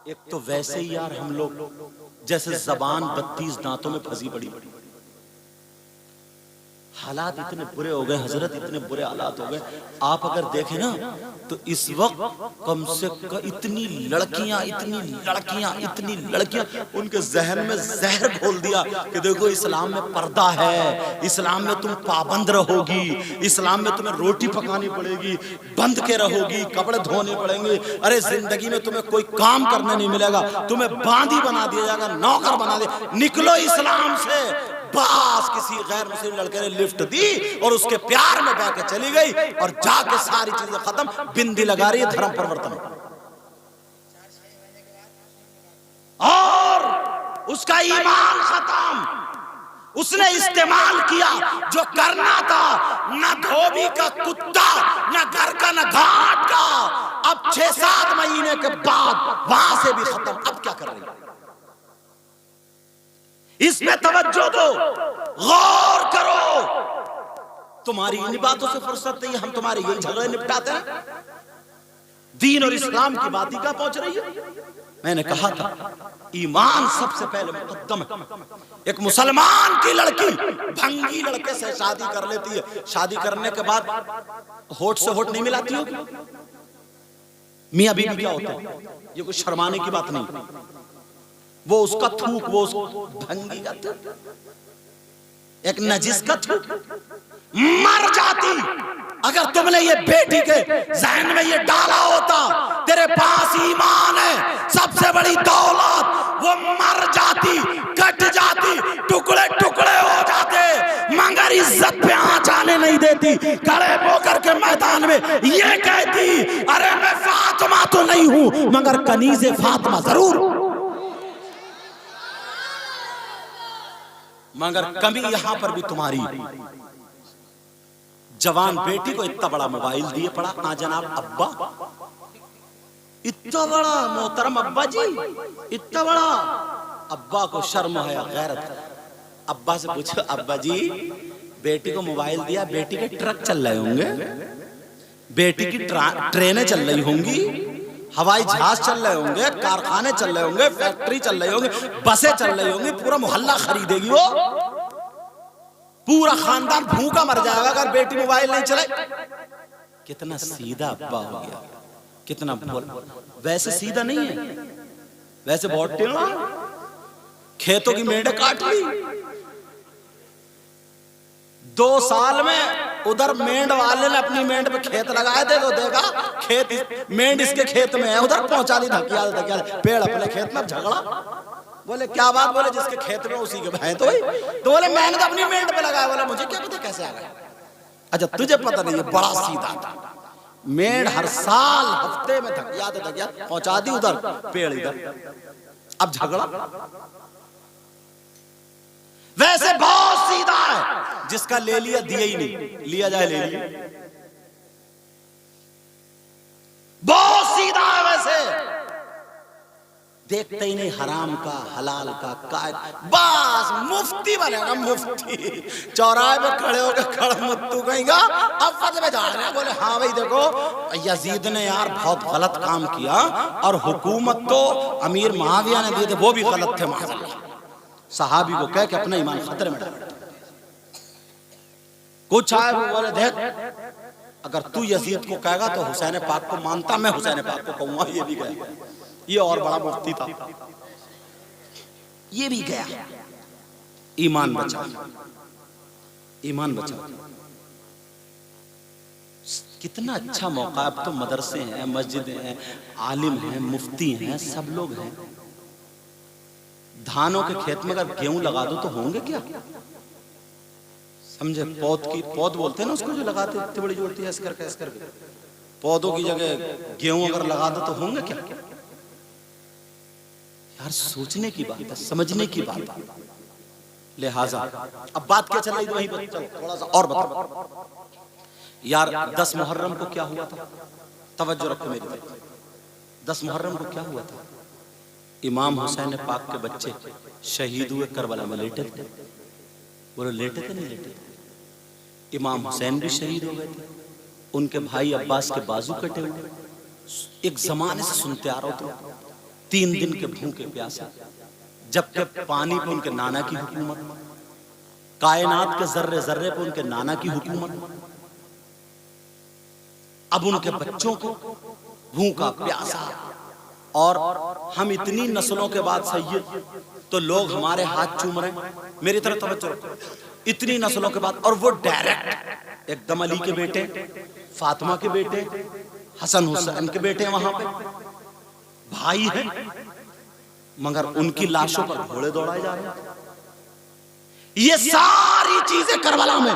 एक तो वैसे ही यार हम लोग जैसे जबान 32 दांतों में फंसी पड़ी, हालात इतने बुरे हो गए हजरत, इतने बुरे हालात हो गए। आप अगर देखें ना तो इस वक्त कम से कम इतनी लड़कियां उनके जहन में जहर घोल दिया कि देखो इस्लाम में पर्दा है, इस्लाम में तुम पाबंद रहोगी, इस्लाम में तुम्हें रोटी पकानी पड़ेगी, बंद के रहोगी, कपड़े धोने पड़ेंगे, अरे जिंदगी में तुम्हें कोई काम करने नहीं मिलेगा, तुम्हें बांदी बना दिया जाएगा, नौकर बना दिया, निकलो इस्लाम से। बस किसी गैर मुस्लिम लड़के ने लिफ्ट दी और उसके प्यार में बह के चली गई और जाके सारी चीजें खत्म, बिंदी लगा रही है धर्म परिवर्तन। और उसका ईमान खत्म, उसने इस्तेमाल किया जो करना था, ना धोबी का कुत्ता, ना घर का, ना घाट का। अब 6-7 महीने के बाद वहां से भी खत्म। अब क्या कर रही है? इसमें तवज्जो दो, गौर करो। तुम्हारी इन बातों से फुर्सत नहीं है, हम तुम्हारे यही झगड़े निपटाते हैं। दीन और इस्लाम की बात ही कहां पहुंच रही है? मैंने कहा था ईमान सबसे पहले मुकद्दम है। एक मुसलमान की लड़की भंगी लड़के से शादी कर लेती है, शादी करने के बाद होठ से होठ नहीं मिलाती होगी? मियां बीवी क्या होता है? ये कोई शर्माने की बात नहीं, वो उसका थूक, वो उस भंगी का थूक, एक नजिस का थूक। मर जाती अगर तुमने ये बेटी के जहन में ये डाला होता, तेरे पास ईमान है सबसे बड़ी दौलत, वो मर जाती, कट जाती, टुकड़े टुकड़े हो जाते, मगर इज्जत पे आंच आने नहीं देती। खड़े होकर के मैदान में ये कहती, अरे मैं फातिमा तो नहीं हूं मगर कनीज़े फातिमा जरूर। मगर कमी यहां पर भी तुम्हारी। जवान बेटी को इतना बड़ा मोबाइल दिए पड़ा, हाँ जनाब अब्बा, इतना बड़ा मोहतरम अब्बा जी, इतना बड़ा। अब्बा को शर्म है, गैरत। अब्बा से पूछो, अब्बा जी बेटी को मोबाइल दिया, बेटी के ट्रक चल रहे होंगे, बेटी की ट्रेनें चल रही होंगी, हवाई जहाज चल रहे होंगे, कारखाने चल रहे होंगे, फैक्ट्री चल रही होंगी, बसें चल रही होंगी, पूरा मोहल्ला खरीदेगी वो, पूरा खानदान भूखा मर जाएगा अगर बेटी मोबाइल नहीं चले। कितना सीधा अब्बा हो गया, कितना बोल। वैसे सीधा नहीं है, वैसे बहुत टेढ़ा। खेतों की मेंढे काट ली 2 साल में, उधर मेंढ वाले ने अपनी मेंढ पे खेत लगाए थे, तो देखा खेत मेंढ इसके खेत में है, उधर पहुंचा दी धकिया धकिया, पेड़ अपने खेत में, झगड़ा। बोले क्या बात? बोले जिसके खेत में उसी के भैंस। तो बोले मैंने तो अपनी मेंढ पे लगाया। बोला मुझे क्या पता कैसे आ गया? अच्छा तुझे पता नहीं, है बड़ा सीधा था। मेंढ हर साल हफ्ते में धकिया पहुंचा दी उधर, पेड़ इधर, अब झगड़ा। वैसे बहुत सीधा है, जिसका ले लिया दिया ही नहीं, लिया जाए ले लिया, बहुत सीधा है। वैसे देखते ही नहीं हराम का हलाल का बस मुफ्ती बनेगा, मुफ्ती। चौराहे पे खड़े होकर खड़मुत्तू कहेगा, अब फतवे झाड़ रहे हैं। बोले हाँ भाई देखो यजीद ने यार बहुत गलत काम किया, और हुकूमत तो अमीर मुआविया ने दिए थे, वो भी गलत थे। माशाअल्लाह सहाबी को कह के अपना ईमान खतरे में डाल। कुछ आए वो बोले देख अगर तू यजीद को कहेगा तो हुसैन पाक को मानता, मैं हुसैन पाक को कहूंगा। ये भी गया, ये और बड़ा मुफ्ती था, ये भी गया। ईमान बचा, ईमान बचा। कितना अच्छा मौका। अब तो मदरसे हैं, मस्जिदें हैं, आलिम हैं, मुफ्ती हैं, सब लोग हैं। धानों के खेत में अगर गेहूं लगा दो तो होंगे क्या? समझे? पौध बोलते हैं ना उसको, जो लगाते इतनी बड़ी जोड़ती है, ऐसे करके पौधों की जगह गेहूं अगर लगा दो तो होंगे क्या? यार सोचने की बात है, समझने की बात है। लिहाजा अब बात क्या चल रही थी वहीं पर, चलो थोड़ा सा और बताओ यार। 10 मुहर्रम को क्या हुआ था? तवज्जो रखो मेरी तरफ। 10 मुहर्रम को क्या हुआ था? इमाम हुसैन पाक के बच्चे शहीद हुए, करबला में लेटे थे। बोलो लेटे थे नहीं लेटे थे? इमाम हुसैन भी शहीद हो गए थे, उनके भाई अब्बास के बाजू कटे हुए। एक जमाने से सुनते आ रहा हो, 3 दिन के भूखे प्यासे, जबकि पानी पे उनके नाना की हुकूमत, कायनात के जर्रे जर्रे पे उनके नाना की हुकूमत। अब उनके बच्चों को भूखा प्यासा, और हम इतनी नस्लों के बाद सैयद, तो लोग हमारे हाथ चूम रहे हैं। मेरी तरफ तवज्जो रखो, इतनी नस्लों के बाद, और वो डायरेक्ट एकदम अली के बेटे, फातिमा के बेटे, हसन हुसैन के बेटे वहां पे भाई हैं, मगर उनकी लाशों पर घोड़े दौड़ाए जा रहे हैं। ये सारी चीजें करबला में।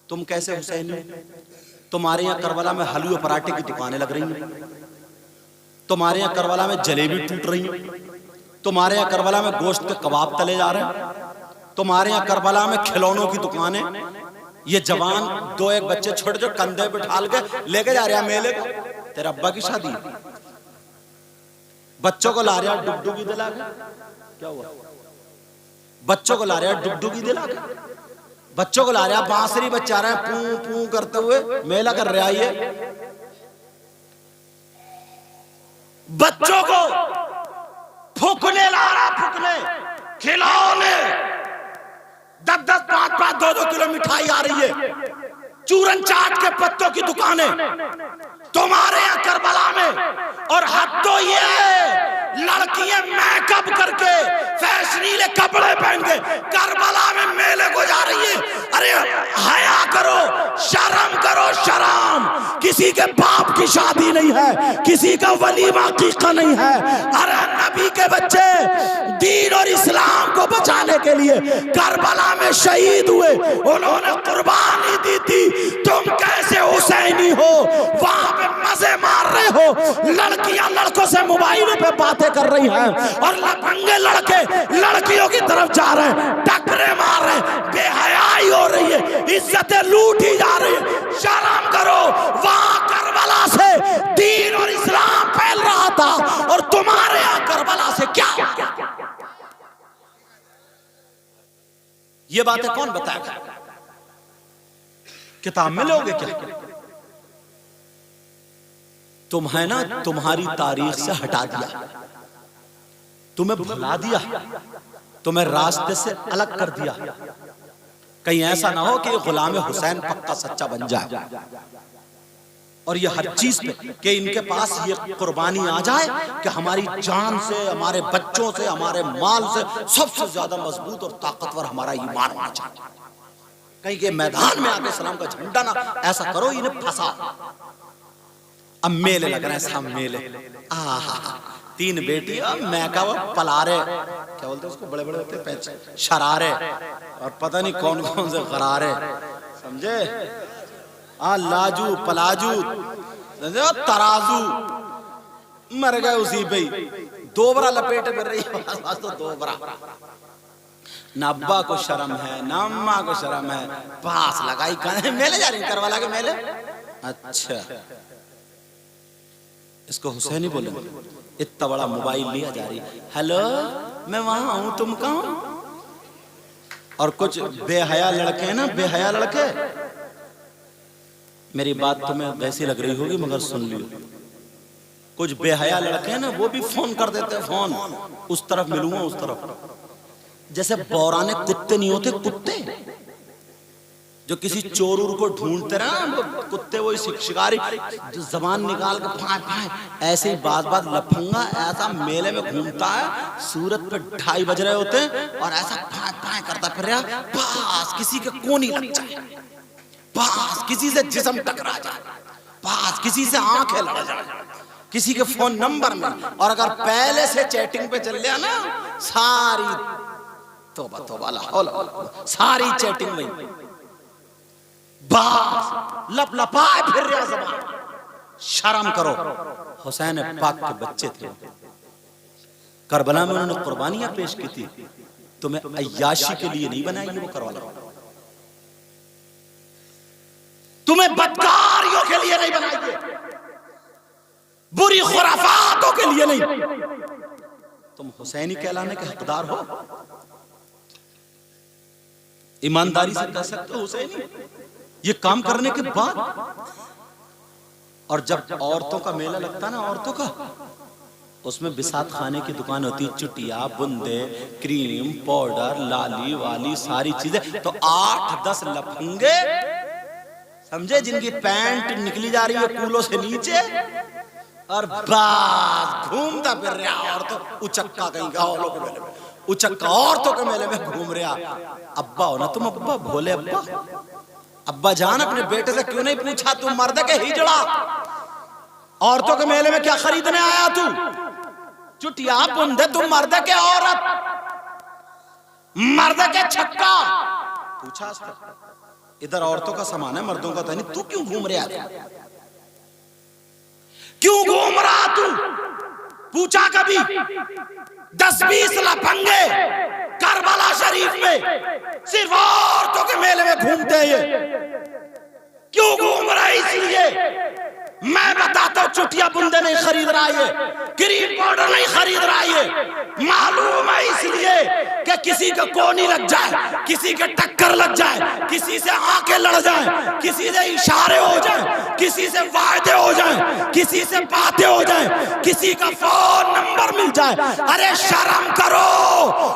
तुम कैसे हुसैनी? तुम्हारे यहां करबला में हलवे पराठे की दुकानें लग रही हैं, तुम्हारे यहां करबला में जलेबी टूट रही है, तुम्हारे यहां करबला में गोश्त के कबाब तले जा रहे हैं, तुम्हारे यहां करबला में खिलौनों की दुकानें। ये जवान दो एक बच्चे छोटे जो कंधे पे ढाल के लेके जा रहे हैं मेले को। तेरा अब्बा की शादी, बच्चों को ला रहे हैं डुगडुगी दिला के। क्या हुआ? बच्चों को ला रहे हैं डुगडुगी दिला के, बच्चों को ला रहे हैं बांसुरी बजा रहे हैं पू पू करते हुए, मेला कर रहे हैं। ये बच्चों को फूकने ला रहा, फूकने, खिलौने, 10-10, 5-5, 2-2 किलो मिठाई आ रही है, चूरन चाट के पत्तों की दुकानें तुम्हारे यहां करबला में। और हद तो ये लड़कियां मेकअप करके फैशनीले कपड़े पहन के करबला में मेले को जा रही है। अरे हया करो, शर्म करो, शर्म। किसी के बाप की शादी नहीं है, किसी का वलीमा कीका नहीं है। अरे नबी के बच्चे दीन और इस्लाम को बचाने के लिए करबला में शहीद हुए, उन्होंने कुर्बानी दी थी। तुम कैसे हुसैनी हो? वहां पे मजे मार रहे हो, लड़कियां लड़कों से मोबाइल पे बातें कर रही हैं, और लफंगे लड़के लड़कियों की तरफ जा रहे हैं, टकरे मार रहे हैं, बेहयाई हो रही है, इज्जतें लूटी जा रही है। शर्म करो। वहां करबला से दीन और इस्लाम फैल रहा था, और तुम्हारे यहां करबला से क्या? ये बातें कौन बताएगा? किताब में लोगे क्या? तुम्हें ना तुम्हारी तारीख से हटा दिया, तुम्हें भुला दिया, तुम्हें रास्ते से अलग कर दिया। कहीं ऐसा ना हो कि गुलाम हुसैन पक्का सच्चा बन जाए, और ये हर चीज पे कि इनके पास ये कुर्बानी आ जाए कि हमारी जान से, हमारे बच्चों से, हमारे माल से सबसे ज्यादा मजबूत और ताकतवर हमारा ईमान होना चाहिए। कहीं के मैदान में आके सलाम का झंडा ना, ऐसा करो इन्हें फंसा। अब मेले लग रहे हैं, सब मेले। आहा, 3 बेटी, मैं का वो पलारे, क्या बोलते हैं उसको, बड़े बड़े होते हैं, शरारे, और पता नहीं कौन कौन से गरारे, समझे? लाजू, पलाजू, तराजू, मर गए उसी पे। दोबरा लपेटे फिर रही है, तो दोबरा। ना अब्बा को शर्म है, ना अम्मा को शर्म है, पास लगाई मेले जा रही है, करबला के मेले। अच्छा, इसको हुसैनी बोलेंगे। इतना बड़ा मोबाइल लिया जा रही, हेलो मैं वहां हूं, तुम कहां? और कुछ बेहया लड़के हैं ना, बेहया लड़के, मेरी बात तुम्हें वैसी लग रही होगी मगर सुन लियो। कुछ बेहया लड़के हैं ना, वो भी फोन कर देते हैं, फोन उस तरफ मिलूंगा, उस तरफ। जैसे बौराने कुत्ते नहीं होते, कुत्ते जो किसी चोर को ढूंढते रहे ना, कुत्ते वो शिकारी जो जबान निकाल के फाय फाय, ऐसे ही बात बात लफंगा ऐसा मेले में घूमता है। सूरत पे 2:30 बज रहे होते हैं, और ऐसा फाय फाय करता फिर रहा, पास किसी के कोनी लग जाए, पास किसी से जिस्म टकरा जाए, पास किसी से आंखें लड़ जाए, किसी के फोन नंबर में। और अगर पहले से चैटिंग पे चल गया ना, सारी तौबा तौबा, सारी चैटिंग में बास लपलपाए फिर रहा ज़बान। शर्म करो। हुसैन पाक के बच्चे थे, करबला में उन्होंने कुर्बानियां पेश की थी। तुम्हें अय्याशी के लिए नहीं बनाई वो करबला, तुम्हें बदकारियों के लिए नहीं बनाई, बुरी खुराफातों के लिए नहीं। तुम हुसैनी कहलाने के हकदार हो। ईमानदारी से कह सकते हो हुसैनी ये काम करने के बाद। और जब औरतों का मेला लगता ना, औरतों का, उसमें बिसात खाने की दुकान होती, चुटिया, बुंदे, क्रीम, पाउडर, लाली वाली सारी चीजें। तो 8-10 लफंगे समझे, जिनकी पैंट निकली जा रही है कूलों से नीचे, और बस घूमता फिर रहा। और तो उचक्का कहीं गाँव के मेले में, उचक्का औरतों के मेले में घूम रहा। अब्बा हो ना तुम, अब्बा भोले अब्बा। अब्बा जान अपने बेटे से क्यों नहीं पूछा, तू मर्द के हिजड़ा, औरतों के मेले में क्या खरीदने आया तू? चुटिया बुंदे, तू मर्द के औरत, मर्द के छक्का। पूछा इधर औरतों का सामान है, मर्दों का था नहीं, तू क्यों घूम रहा है? क्यों घूम रहा तू? पूछा कभी? 10-20 लफंगे करबला शरीफ में सिर्फ औरतों के मेले में घूमते हैं। क्यों घूम रहा है? इसलिए मैं बताता हूं, चुटिया बुंदे नहीं खरीद रहा है, क्रीम पाउडर नहीं खरीद रहा है। मालूम है इसलिए कि किसी को कोनी लग जाए, किसी के टक्कर लग जाए, किसी से आंखें लड़ जाए, किसी से इशारे हो जाए, किसी से वायदे हो जाए, किसी से बातें हो जाए, किसी का फोन नंबर मिल जाए। अरे शर्म करो,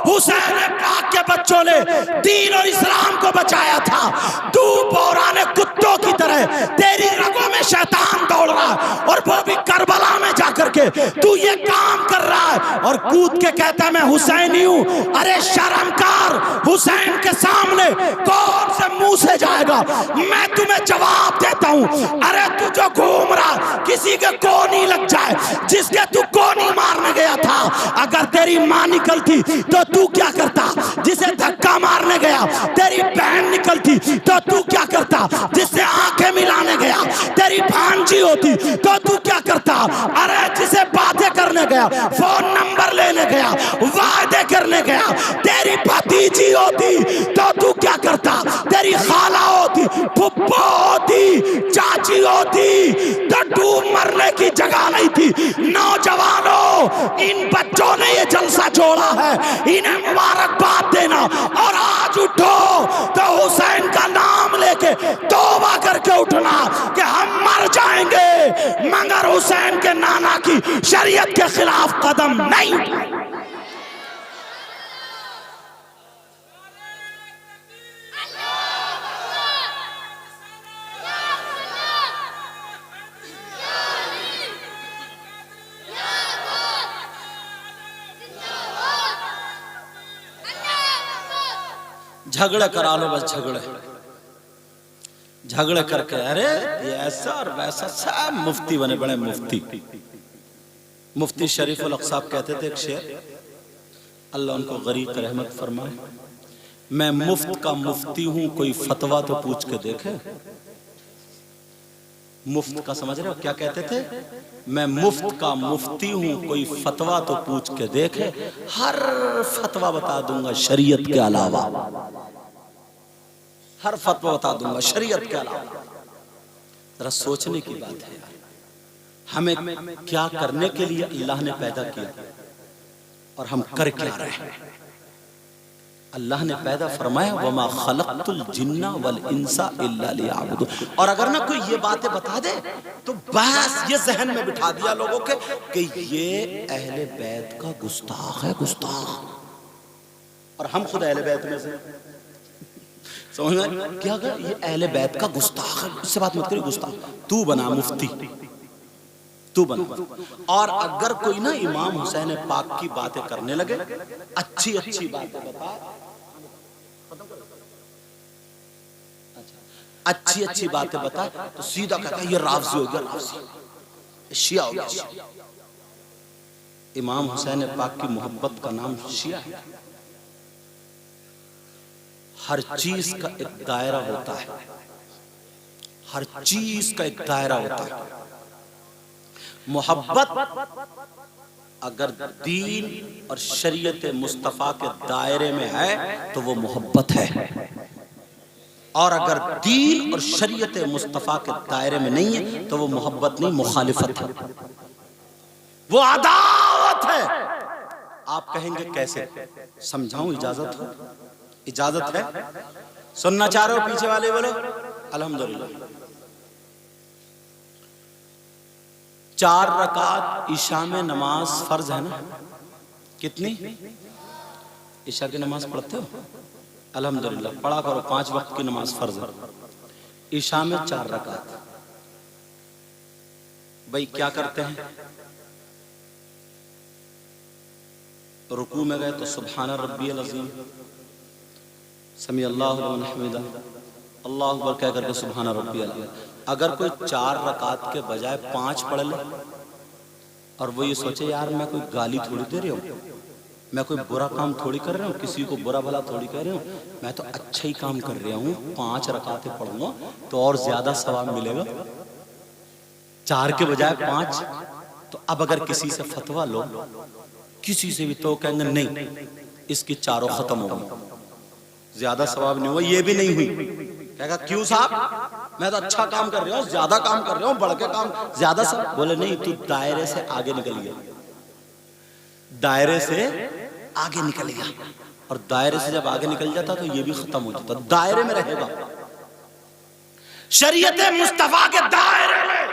हुसैन पाक के बच्चों ने दीन और इस्लाम को बचाया था। तू पौराने कुत्तों की तरह, तेरी रगों में शैतान दौड़ रहा है, और वो भी करबला में जाकर के तू ये काम कर रहा है, और कूद के कहता है मैं हुसैनी हूं। अरे शर्म कर, हुसैन के सामने कौन से मुंह से जाएगा? मैं तुम्हें जवाब देता हूं। अरे तू जो घूम रहा, किसी के कोनी लग जाए, जिसके तू कोनी मारने गया था, अगर तेरी मां निकलती तो तू क्या करता? जिसे धक्का मारने गया तेरी बहन निकलती तो तू क्या करता? जिससे आंखें मिलाने गया तेरी भांजी होती तो तू क्या करता? अरे जिसे बातें करने गया, फोन नंबर लेने गया, वादे करने गया, तेरी भतीजी होती तो तू क्या करता? तेरी खाला होती, फुप्पो होती, चाची होती तो डूब मरने की जगह नहीं थी। नौजवानों, इन बच्चों ने ये जलसा जोड़ा है, इन्हें मुबारकबाद देना, और आज उठो तो हुसैन का नाम लेके तौबा करके उठना कि हम मर जाएंगे मगर हुसैन के नाना की शरीयत के खिलाफ कदम नहीं उठाएंगे। झगड़े करा लो बस, झगड़े करके, अरे ये ऐसा और वैसा, सब मुफ्ती बने, बड़े मुफ्ती। मुफ्ती शरीफ उल हक साहब कहते थे एक शेर, अल्लाह उनको गरीक रहमत फरमाए, मैं मुफ्त का मुफ्ती हूं, कोई फतवा तो पूछ के देखे। मुफ्त का समझ रहे हो क्या कहते थे? मैं मुफ्त का मुफ्ती हूं, कोई फतवा तो पूछ के देखे, हर फतवा बता दूंगा शरीयत के अलावा, हर फतवा बता दूंगा शरीयत के अलावा। जरा सोचने की बात है यार, हमें क्या करने के लिए अल्लाह ने पैदा किया और हम कर क्या रहे हैं? अल्लाह ने पैदा फरमाया, वमा खलक़तुल जिन्ना वल इंसा इल्ला लियअबुदून। और अगर ना कोई ये बातें बता दे तो बस ये जहन में बिठा दिया लोगों के कि ये अहले बैत का गुस्ताख है, गुस्ताख। और हम खुद अहले बैत में से, समझ में क्या कर, ये अहले बैत का गुस्ताख है, इससे बात मत करिए, गुस्ताख। तू बना मुफ्ती, तू बना। और अगर कोई ना इमाम हुसैन पाक की बातें करने लगे, अच्छी अच्छी बातें बता, अच्छी अच्छी बातें बता, तो सीधा कहता है ये राफ़ज़ी हो गया, राफ़ज़ी, शिया हो गया। इमाम हुसैन पाक की मोहब्बत का नाम शिया है। हर चीज का एक दायरा होता है, हर चीज का एक दायरा होता है। मोहब्बत अगर दीन और शरीयत मुस्तफ़ा के दायरे में है तो वो मोहब्बत है, और अगर दीन और शरीयत मुस्तफ़ा के दायरे में नहीं है तो वो मोहब्बत नहीं, मुखालिफत है, वो अदावत है। आप कहेंगे कैसे? समझाऊं? इजाजत हो? इजाजत है? सुनना चाह रहे हो? पीछे वाले बोलो अल्हम्दुलिल्लाह। 4 रकात ईशा में नमाज फर्ज है ना? कितनी? ईशा की नमाज पढ़ते हो? अल्हम्दुलिल्लाह, पढ़ा करो। 5 वक्त की नमाज फर्ज है। ईशा में 4 रकात। भाई क्या करते हैं? रुकू में गए तो सुब्हान रब्बियल अज़ीम, समी अल्लाहु लिमन हमिदा, अल्लाहु अकबर कह करके सुब्हान रब्बियल अज़ीम। अगर कोई 4 रकात के बजाय 5 पढ़ ले और वो ये सोचे यार मैं कोई गाली थोड़ी दे रही हूँ, मैं कोई बुरा काम थोड़ी कर रहा हूँ, किसी को बुरा भला थोड़ी कह रही हूँ, मैं तो अच्छा ही काम कर रहा हूँ, 5 रकातें पढ़ूंगा तो और ज्यादा सवाब मिलेगा, 4 के बजाय 5। तो अब अगर किसी से फतवा लो, किसी से भी, तो कहेंगे नहीं इसकी 4 खत्म हो गई, ज्यादा सवाब नहीं हुआ। ये भी नहीं हुई, कहेगा क्यों साहब, मैं तो अच्छा काम कर रहा हूँ, ज्यादा काम कर रहा हूँ, बढ़ के काम, ज्यादा सब। बोले नहीं, तू दायरे से आगे निकल गया, दायरे से आगे निकल गया। और दायरे से जब आगे निकल जाता तो ये भी खत्म हो जाता, दायरे में रहेगा, शरीयत मुस्तफा के दायरे में।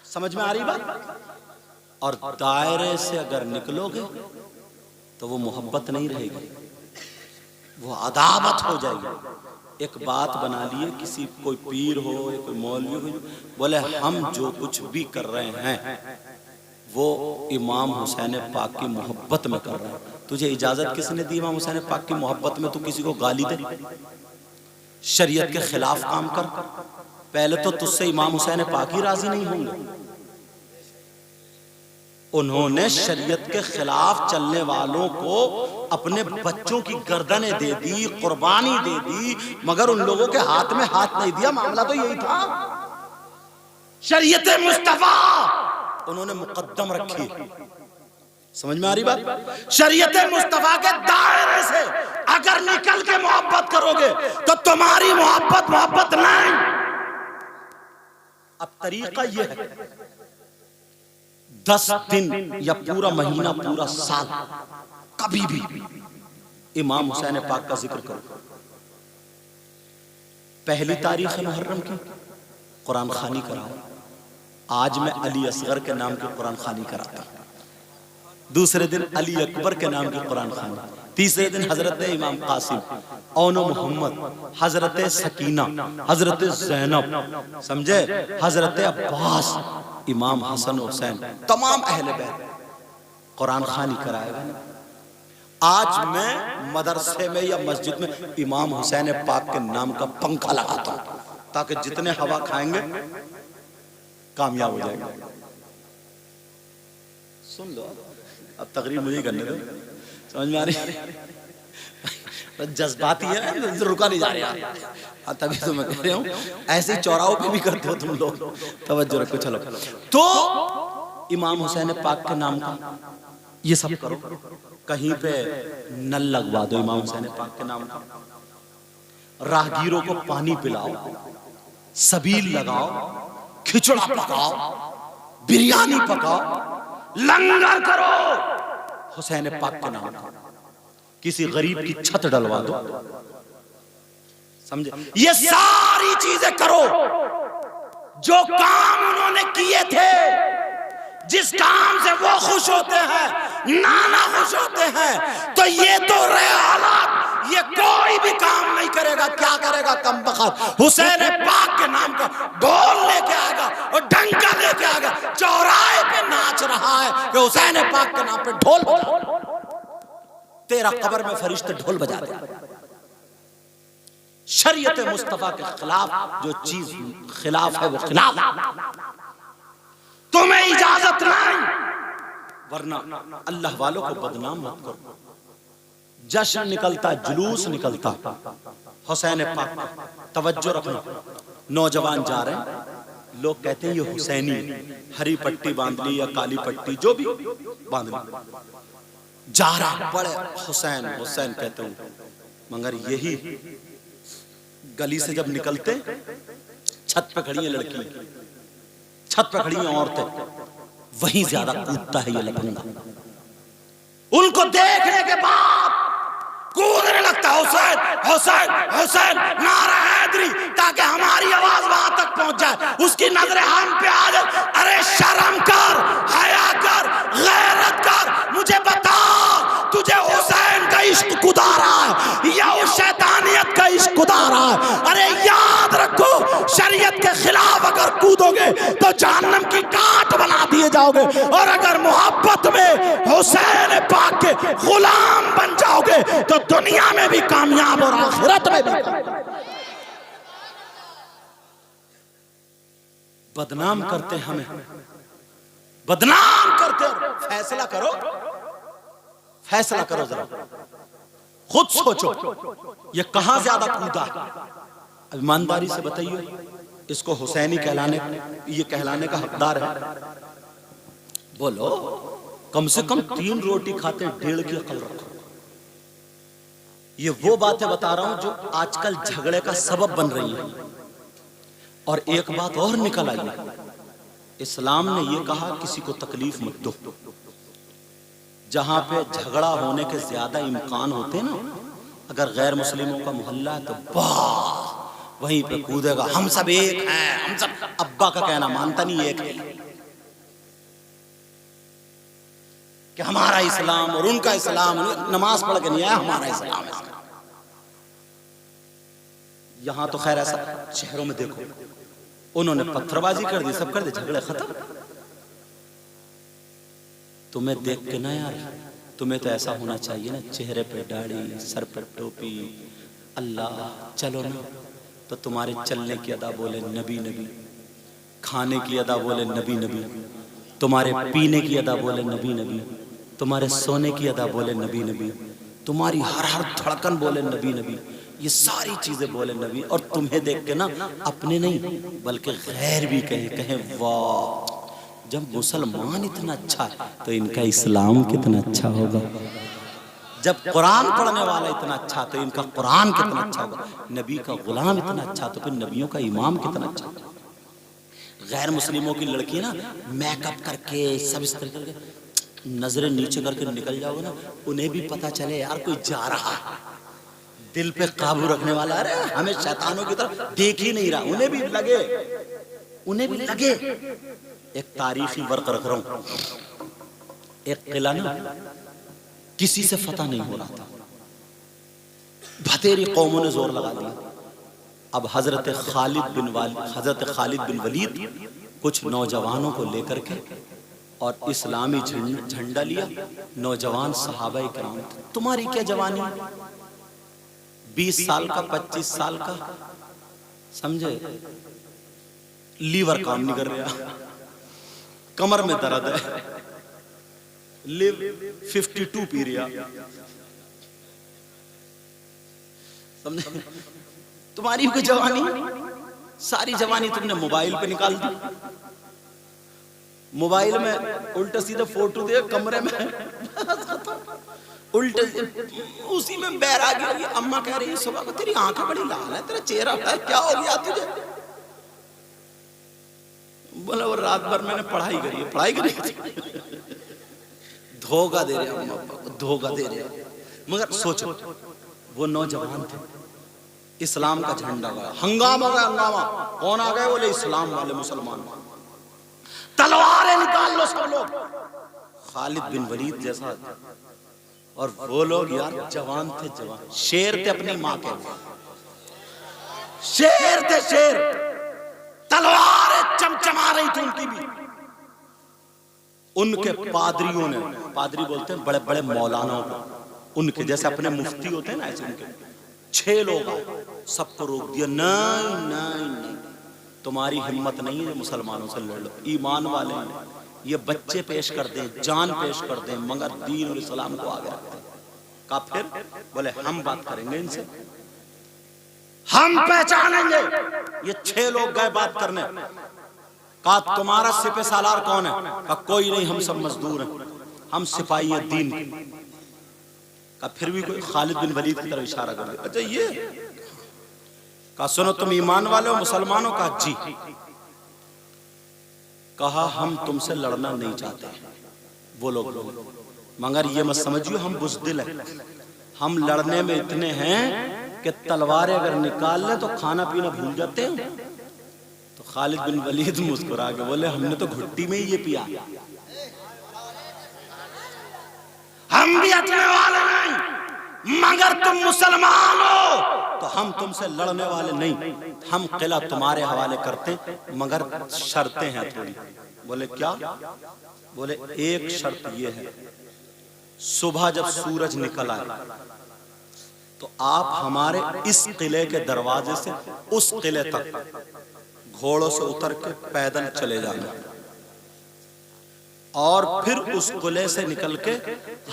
समझ में आ रही बात? और दायरे से अगर निकलोगे तो वो मोहब्बत नहीं रहेगी, वो अदावत हो जाएगी। एक बात बना लिए, किसी कोई पीर हो या कोई मौलवी हो, बोले हम जो कुछ भी कर रहे हैं वो इमाम हुसैन पाक की मोहब्बत में कर रहे हैं। तुझे इजाजत किसने दी इमाम हुसैन पाक की मोहब्बत में? तू किसी को गाली दे, शरीयत के खिलाफ काम कर, पहले तो तुझसे इमाम हुसैन पाक ही राजी नहीं होंगे। उन्होंने शरीयत के खिलाफ चलने वालों को अपने बच्चों की गर्दनें दे दी, कुर्बानी दे दी, मगर उन लोगों के हाथ में हाथ नहीं दिया। मामला तो यही था, शरीयत मुस्तफा उन्होंने मुकद्दम रखी। समझ में आ रही बात? शरीयत मुस्तफा के दायरे से अगर निकल के मोहब्बत करोगे तो तुम्हारी मोहब्बत नहीं। अब तरीका यह है, 10 दिन या पूरा महीना, पूरा साल, कभी भी इमाम हुसैन पाक का जिक्र करो। पहली तारीख मुहर्रम की कुरान खानी कराओ। आज मैं अली असगर के नाम की कुरान खानी कराता हूं। दूसरे दिन अली अकबर के नाम की कुरान खानी, तीसरे दिन हजरत इमाम कासिम, औनो मोहम्मद, हजरत सकीना, हजरत ज़ैनब, समझे, हजरत अब्बास, इमाम हसन हुसैन, तमाम अहले बैत कुरान खानी कराएगा। आज मैं मदरसे में या मस्जिद में इमाम हुसैन पाक के नाम का पंखा लगाता हूं ताकि जितने हवा खाएंगे कामयाब हो जाएगा। सुन लो, अब तकरीर मुझे करने दो, समझ में आ रही? जज्बाती है, रुका नहीं जा रहा, तभी तो मैं कह रहा हूँ ऐसे ही चौराहों पे भी करते हो तुम लोग, तवज्जो रखो। चलो, तो इमाम हुसैन पाक के नाम का ये सब करो। कहीं पे नल लगवा दो इमाम हुसैन पाक के नाम का, राहगीरों को पानी पिलाओ, सबील लगाओ, खिचड़ा पकाओ, बिरयानी पकाओ, लंगर करो हुसैन पाक के नाम का। किसी गरीब की छत डलवा दो, समझे? ये सारी चीजें करो जो काम उन्होंने किए थे, जिस काम से वो खुश होते हैं, नाना खुश होते हैं। तो ये तो रहे हालात, ये कोई भी काम नहीं करेगा। क्या करेगा कमबख्त? हुसैन पाक के नाम का ढोल लेके आएगा और डंका लेके आएगा, चौराहे पे नाच रहा है कि हुसैन पाक के नाम पे ढोल बजा। तेरा कब्र में फरिश्ते ढोल बजा दे। शरीयत मुस्तफा के खिलाफ जो चीज खिलाफ है वो खिलाफ, तुम्हें इजाजत नहीं, वरना अल्लाह वालों को बदनाम मत करो। जश्न निकलता, जुलूस निकलता हुसैन पाक का, तवज्जो रखना। नौजवान जा रहे हैं, लोग कहते हैं ये हुसैनी, हरी पट्टी बांध ली या काली पट्टी जो भी बांध ली, जा रहा बड़े हुसैन हुसैन कहते हूं, मगर यही गली से जब निकलते, छत पे खड़ी है लड़की, छत पे खड़ी हैं औरतें, वहीं ज्यादा कूदता है ये लफंगा। उनको देखने के बाद कूदने लगता हुसैन हुसैन हुसैन, नारा हैदरी, ताकि हमारी आवाज वहां तक पहुंच जाए, उसकी नजरें हम पे आ जाए। अरे शर्म कर, हया कर, गैरत कर, मुझे बता तुझे हुसैन का इश्क खुदा रहा है या उस शैतानियत का इश्क खुदा रहा है? अरे याद रखो, शरीयत के खिलाफ अगर कूदोगे तो जहन्नम की काट बना दिए जाओगे, और अगर मोहब्बत में हुसैन पाक के गुलाम बन जाओगे तो दुनिया में भी कामयाब और आखिरत में भी कामयाब। बदनाम करते हमें, बदनाम करते। फैसला करो, फैसला करो, जरा खुद सोचो, ये कहां ज्यादा कूदा? ईमानदारी से बताइए, इसको हुसैनी कहलाने का हकदार है? बोलो, कम से कम 3 रोटी खाते 1.5 की अकल रखो। ये वो बातें बता रहा हूं जो आजकल झगड़े का सबब बन रही है। और एक बात और निकल आई, इस्लाम ने ये कहा किसी को तकलीफ मत दो। जहां पे झगड़ा होने के ज्यादा इम्कान होते ना, अगर गैर मुस्लिमों का मोहल्ला है तो बस वहीं पे कूदेगा, हम सब एक हैं, हम सब। अब्बा का कहना मानता नहीं, एक है कि हमारा इस्लाम और उनका इस्लाम, नमाज पढ़ के नहीं आया, हमारा इस्लाम है। यहां तो खैर ऐसा, शहरों में देखो, उन्होंने पत्थरबाजी कर दी, सब कर दी, झगड़े खत्म। तुम्हें देख के ना यार, तुम्हें तो ऐसा होना चाहिए ना, चेहरे पे दाढ़ी, सर पर टोपी, अल्लाह चलो ना, तो तुम्हारे चलने की अदा बोले नबी नबी, खाने की अदा बोले नबी नबी, तुम्हारे पीने की अदा बोले नबी नबी, तुम्हारे सोने की अदा बोले नबी नबी, तुम्हारी हर धड़कन बोले नबी नबी, ये सारी चीजें बोले नबी। और तुम्हें देख के ना अपने नहीं बल्कि गैर भी कहें वाह, जब मुसलमान इतना अच्छा है तो इनका इस्लाम कितना अच्छा होगा। जब कुरान पढ़ने वाला इतना अच्छा तो इनका कुरान कितना अच्छा होगा। नबी का गुलाम इतना अच्छा तो फिर नबियों का इमाम कितना अच्छा। गैर मुस्लिमों की लड़की ना मेकअप करके सब इस तरह करके नजरें नीचे करके निकल जाओगे ना, उन्हें भी पता चले यार कोई जा रहा है, दिल पे काबू रखने वाला। अरे हमें शैतानों की तरफ देख ही नहीं रहा, उन्हें भी लगे, उन्हें भी लगे। एक तारीखी वर्क रख रहा हूं, एक किला ना किसी से फतह नहीं हो रहा था, बतेरी कौमों ने जोर लगा दिया। अब हजरत खालिद बिन वलीद कुछ नौजवानों को लेकर के और इस्लामी झंडा लिया। नौजवान सहाबा इकराम, तुम्हारी क्या जवानी, 20 साल का 25 साल का, समझे, लीवर काम नहीं कर रहा, कमर में दर्द है, लिव 52 पी रहा, समझे। तुम्हारी कोई जवानी, सारी जवानी तुमने मोबाइल पे निकाल दी। मोबाइल में उल्टा सीधा फोटो दे, कमरे में उल्टे उसी में बैरागी होगी। अम्मा कह रही है सुबह को, तेरी आंखें बड़ी लाल है, तेरा चेहरा है, क्या हो गया तुझे? बोला वो रात भर मैंने पढ़ाई करी है, पढ़ाई करी। धोखा दे रहे अम्मा पापा, धोखा दे रहे। मगर सोचो, वो नौजवान थे, इस्लाम का झंडा गया, हंगामा हो गया, हंगामा। कौन आ गए? बोले इस्लाम वाले मुसलमान, तलवारें निकाल लो सब लोग। खालिद बिन वलीद जैसा, और वो लोग यार जवान थे, जवान शेर थे, अपनी माँ के शेर थे, शेर। तलवारें चमचमा रही थी उनकी भी। उनके पादरियों ने, पादरी बोलते हैं बड़े बड़े मौलानाओं को, उनके जैसे अपने मुफ्ती होते हैं ना, ऐसे उनके 6 लोग आए, सबको रोक दिया। नहीं नहीं नहीं, तुम्हारी हिम्मत नहीं है मुसलमानों से लड़ लो, ईमान वाले हैं, ये बच्चे पेश कर दें, जान पेश कर दें, मगर दीन और इस्लाम को आगे रखते हैं। कहा फिर? बोले हम बात करेंगे इनसे, हम पहचानेंगे। ये 6 लोग गए बात करने। कहा तुम्हारा सिपह सालार कौन है? कहा कोई नहीं, हम सब मजदूर हैं, हम सिपाही हैं दीन के। कहा फिर भी कोई? खालिद बिन वलीद की तरफ इशारा कर दिया। अच्छा ये? कहा सुनो तुम ईमान वाले हो, मुसलमानों? कहा जी। कहा हम तुमसे लड़ना नहीं चाहते, वो लोग, मगर ये मत समझियो हम बुज़दिल हैं, हम लड़ने में इतने हैं कि तलवारें अगर निकाल ले तो खाना पीना भूल जाते हैं। तो खालिद बिन वलीद मुस्कुरा के बोले हमने तो घुट्टी में ही ये पिया, हम भी हटने वाले नहीं, मगर तुम मुसलमान हो तो हम तुमसे लड़ने वाले नहीं, हम किला तुम्हारे हवाले करते मगर शर्तें हैं थोड़ी। बोले क्या? बोले एक शर्त ये है, सुबह जब सूरज निकल आए तो आप हमारे इस किले के दरवाजे से उस किले तक घोड़ों से उतर के पैदल चले जाना और फिर उस किले से निकल के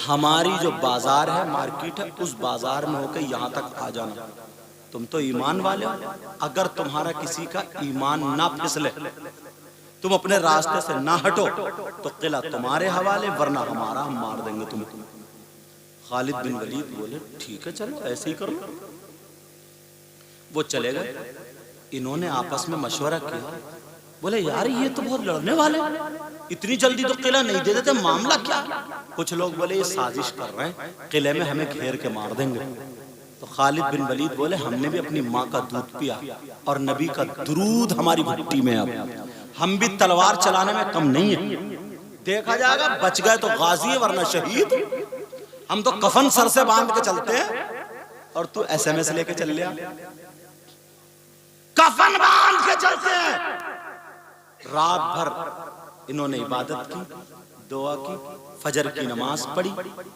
हमारी जो बाजार है, मार्केट है, उस बाजार में होकर यहां तक आ जाना। तुम तो ईमान वाले हो, अगर तुम्हारा किसी का ईमान ना फिसले, तुम अपने रास्ते से ना हटो तो किला तुम्हारे हवाले, वरना हमारा, हम मार देंगे तुम्हें। खालिद बिन वलीद बोले ठीक है चलो ऐसे ही कर लो। वो चले गए। इन्होंने आपस में मशवरा किया, बोले यार ये तो बहुत लड़ने वाले, इतनी जल्दी तो किला नहीं दे देते, मामला क्या? कुछ लोग बोले ये साजिश कर रहे हैं, किले में हमें घेर के मार देंगे। तो खालिद बिन वलीद बोले हमने भी अपनी माँ का दूध पिया और नबी का दुरूद हमारी भट्टी में, अब हम भी तलवार चलाने में कम नहीं है, देखा जाएगा, बच गए तो गाजी है वरना शहीद। हम तो कफन सर से बांध के चलते हैं और तू SMS लेके चल लिया, कफन बांध के चलते हैं। रात भर इन्होंने इबादत की, दुआ की, फजर की नमाज पढ़ी।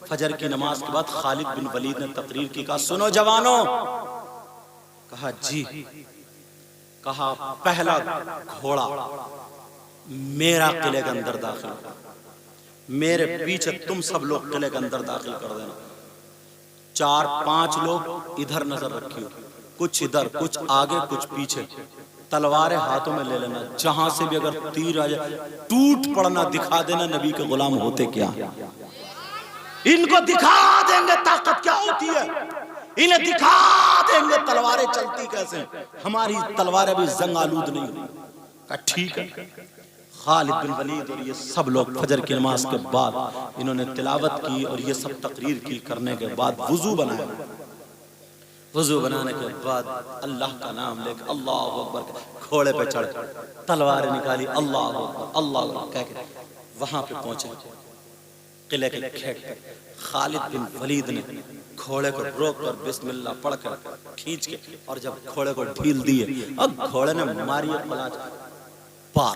फजर की नमाज के बाद खालिद बिन वलीद ने तकरीर की, कहा सुनो जवानों। कहा जी। कहा पहला घोड़ा मेरा किले के अंदर दाखिल, मेरे पीछे तुम सब लोग किले के अंदर दाखिल कर देना। 4-5 लोग इधर नजर रखियो, कुछ इधर, कुछ आगे, कुछ पीछे, तलवारें हाथों में ले लेना, जहां से भी अगर तीर आ जाए टूट पड़ना, दिखा देना नबी के गुलाम होते क्या, इनको दिखा देंगे ताकत क्या होती है, इन्हें दिखा देंगे तलवारें चलती कैसे, हमारी तलवारें भी जंग आलूद नहीं हुई। कहा ठीक है। खालिद बिन वलीद और ये सब लोग फजर की नमाज के बाद इन्होंने तिलावत की और ये सब तकरीर की, करने के बाद वुजू बनाया। वुजू बनाने के बाद अल्लाह का नाम लेकर अल्लाह अकबर, घोड़े पे चढ़, तलवारें निकाली, अल्लाह अकबर अल्लाह अकबर कह के वहां पे पहुंचे किले के घेट पे। खालिद बिन वलीद ने घोड़े को रोक कर बिस्मिल्लाह पढ़कर खींच के, और जब घोड़े को ढील दिए अब घोड़े ने मारी पलाच पार,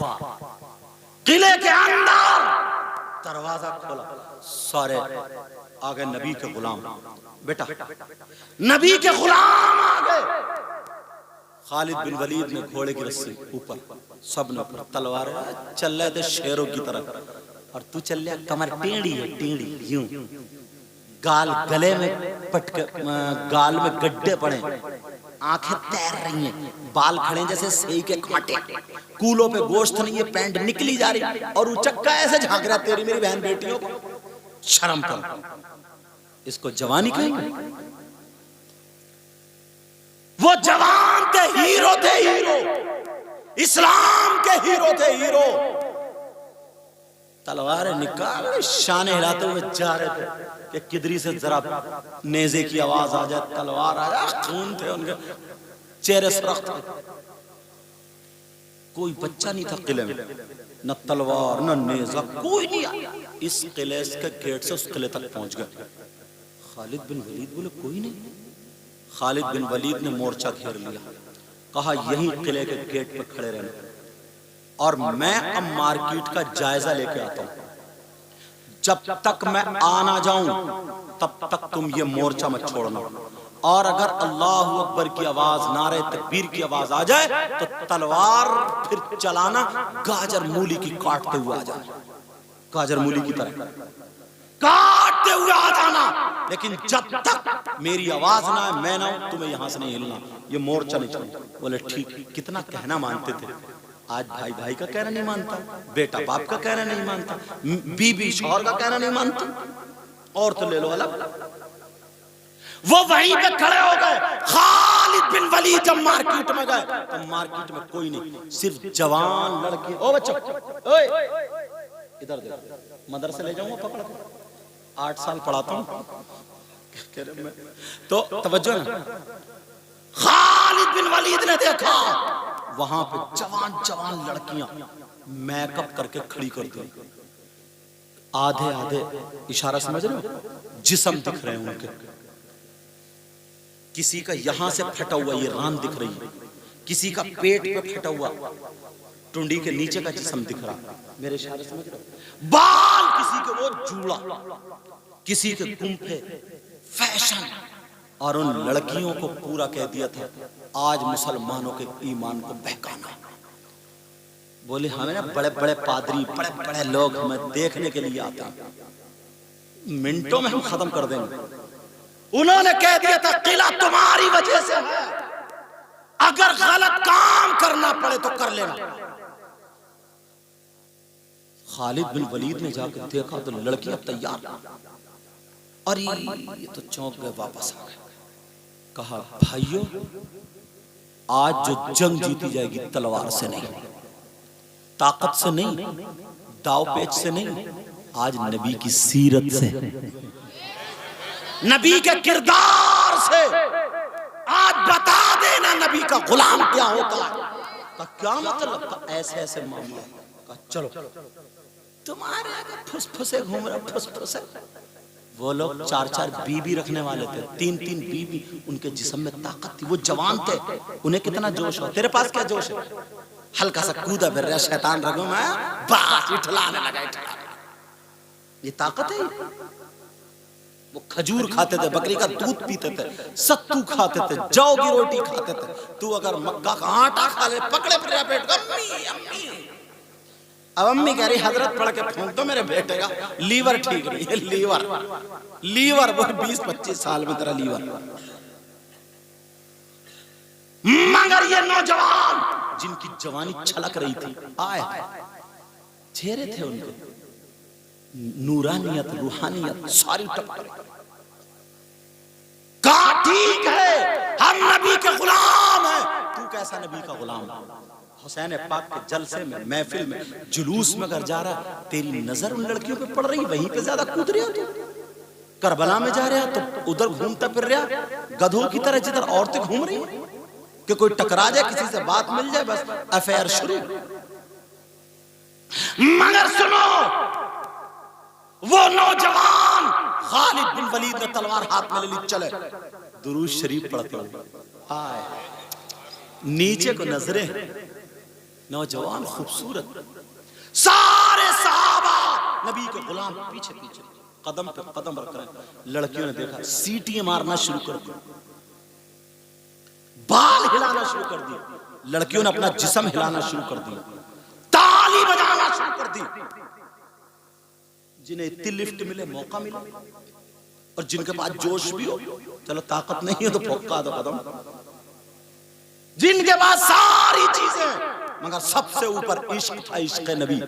किले के अंदर दरवाजा खोला, सारे आगे नबी के गुलाम, बेटा नबी के गुलाम आ गए। खालिद बिन वलीद ने घोड़े की रस्सी ऊपर, सब ने ऊपर, तलवार चल रहे थे शेरों की तरह, और तू चल रहा कमर टेढ़ी है, टेढ़ी यूं, गाल गले में पटके, गाल में गड्ढे पड़े, आंखें तैर रही हैं, बाल खड़े जैसे सेई के कांटे, कूलों पे गोश्त नहीं है, पैंट निकली जा रही, और उचक्का ऐसे झांक रहा, तेरी मेरी बहन बेटियों को शर्म करो, इसको जवानी कहेंगे? वो जवान थे, हीरो थे, हीरो, इस्लाम के हीरो थे, हीरो। तलवारें निकाल शान हिलाते हुए जा रहे थे कि किधरी से जरा नेज़े की आवाज आ जाए, तलवार आ जाए, खून थे उनके चेहरे सुर्ख थे। कोई बच्चा नहीं था किले में, न तलवार न नेज़ा, कोई नहीं आया। इस किले के गेट से उस किले तक पहुंच गए। खालिद बिन वलीद बोले कोई नहीं। खालिद बिन वलीद ने मोर्चा घेर लिया, कहा यहीं किले के गेट पर खड़े रहना और मैं अब मार्केट का जायजा लेके आता हूं, जब तक मैं आ ना जाऊं तब तक तुम ये मोर्चा मत छोड़ना, और अगर अल्लाह अकबर की आवाज, नारे तकबीर की आवाज आ जाए तो तलवार फिर चलाना, गाजर मूली की काटते हुए आ जाए, गाजर मूली की तरह काटते हुए आ जाना, लेकिन जब तक मेरी आवाज ना है, मैं ना हूं, तुम्हें यहां से नहीं हिलना, ये मोर्चा नहीं छोड़ना। बोले ठीक। कितना कहना मानते थे। आज भाई भाई का कहना नहीं मानता, बेटा बाप का कहना नहीं मानता, बीबी शौहर का कहना नहीं मानता, और तो ले लो अलग। वो वहीं पे खड़े हो गए। खालिद बिन वलीद जब मार्केट में गए तो मार्केट में कोई नहीं, सिर्फ जवान लड़के। ओ बच्चों, ओए इधर देखो, मदरसे ले जाऊंगा पकड़ के, 8 साल पढ़ाता हूं, तो तवज्जो ना, खालिद बिन वलीद ने देखा वहां पे जवान जवान लड़कियां मेकअप करके खड़ी कर दी, आधे आधे, इशारा समझ रहे हो, जिस्म दिख रहे हैं उनके, किसी का यहां से फटा हुआ ये रान दिख रही है, किसी का पेट पे फटा हुआ टुंडी के नीचे का जिस्म दिख रहा, मेरे इशारे समझ रहे हो, बाल किसी के वो जूड़ा, किसी के कुंफे, फैशन। और उन लड़कियों को पूरा कह दिया था आज मुसलमानों के ईमान को बहकाना। बोले हमें ना बड़े बड़े पादरी, बड़े बड़े लोग हमें देखने के लिए आते हैं, मिनटों में हम खत्म कर देंगे। उन्होंने कह दिया था किला तुम्हारी वजह से है, अगर गलत काम करना पड़े तो कर लेना। खालिद बिन वलीद ने जाकर देखा तो लड़कियां तैयार, और ये तो चौंक गए, वापस आ गए। कहा भाइयों आज जो जंग जीती जाएगी तलवार से नहीं, ताकत से नहीं, दाव पेच से नहीं, आज नबी की सीरत से, नबी के किरदार से। आज बता देना नबी का गुलाम क्या होता है। का क्या मतलब? का ऐसे ऐसे मामला। का चलो तुम्हारे आगे फुसफुसे घूम रहे, फुसफुसे। वो लोग 4-4 बीबी रखने वाले थे, 3-3 बीबी, उनके जिस्म में ताकत थी, वो जवान थे, उन्हें कितना जोश हो। तेरे पास क्या जोश है? हल्का सा कूदा फिर रहा शैतान रगों में, बस इठलाने लगा, ये ताकत है। वो खजूर खाते थे, बकरी का दूध पीते थे, सत्तू खाते थे, जौ की रोटी खाते थे। तू अगर मक्का का आटा खा ले, पकड़े फिर पेट को, अम्मी अम्मी। अब अम्मी कह रही हजरत पढ़ के फेंक दो मेरे बेटे का लीवर ठीक नहीं है। लीवर वो 20-25 साल में तेरा लीवर। मगर ये नौजवान जिनकी जवानी छलक रही थी, आए चेहरे थे उनके, नूरानियत, रूहानियत सारी टपक। कहा ठीक है हम नबी के गुलाम हैं। तू कैसा नबी का गुलाम? हुसैन पाक के जलसे में, महफिल में, जुलूस में अगर जा रहा, तेरी नजर उन लड़कियों पे पड़ रही, वहीं पे ज्यादा कूद रही हो तू। करबला में जा रहा तो उधर घूमता फिर रहा गधों की तरह, जिधर औरतें घूम रही कि कोई टकरा जाए, किसी से बात मिल जाए, बस अफेयर शुरू। मगर सुनो, वो नौजवान खालिद बिन वलीद ने तलवार हाथ में ले ली, चले दुरूद शरीफ पढ़ते हुए आए, नीचे को नजरें, नौजवान खूबसूरत, सारे सहाबा नबी के गुलाम पीछे पीछे कदम पे कदम रख रहे। लड़कियों ने देखा, सीटियां मारना शुरू कर दी, बाल हिलाना शुरू कर दी, लड़कियों ने अपना जिस्म हिलाना शुरू कर दिया, ताली बजाना शुरू कर दी। जिन्हें इतनी लिफ्ट मिले, मौका मिला, और जिनके पास जोश भी हो, चलो ताकत नहीं है तो फोका दो कदम, जिनके पास सारी चीजें, मगर सबसे ऊपर इश्क था, इश्क नबी।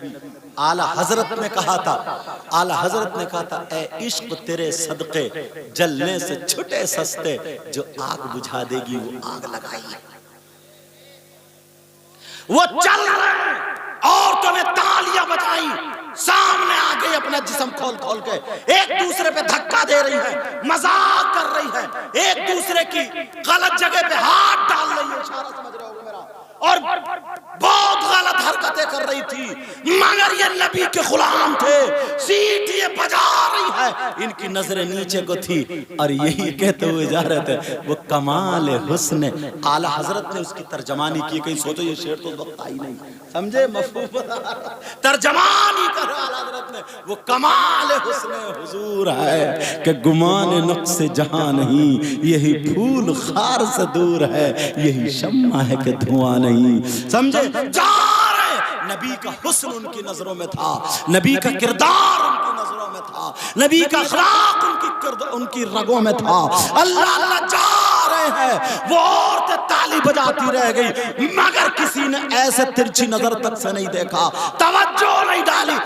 आला हजरत ने कहा था, ए इश्क तेरे सदके जलने से छुटे सस्ते, जो आग बुझा देगी वो आग लगाई। वो चल रहे, औरतों ने तालियां बजाई, सामने आ गई, अपना जिस्म खोल खोल के एक दूसरे पे धक्का दे रही है, मजाक कर रही है, एक दूसरे की गलत जगह पे हाथ डाल रही है, इशारा समझ रहे हो मेरा, और बहुत गलत हरकतें कर रही थी। मगर ये नबी के गुलाम थे, सीटियां बजा रही है, इनकी नजरें नीचे को थी, और यही कहते हुए जा रहे थे वो कमाल हुस्न। आला हजरत ने उसकी तर्जमानी की, कहीं सोचो ये शेर तो वक्त आई नहीं, समझे? मफहूम तर्जमानी कर आला हजरत ने, वो कमाल हुस्न हुजूर है कि गुमान नक्श जहां नहीं, यही फूल खार से दूर है, यही शम्मा है कि धुआं नहीं। समझे? जा रहे, नबी का हुस्न उनकी नजरों में था, नबी का किरदार उनकी नजरों में था, नबी का अखलाक उनकी रगों में था। अल्लाह अल्लाह जा रहे हैं, वो औरतें ताली बजाती रह गई, मगर किसी ने ऐसे तिरछी नजर तक से नहीं देखा, तवज्जो नहीं डाली।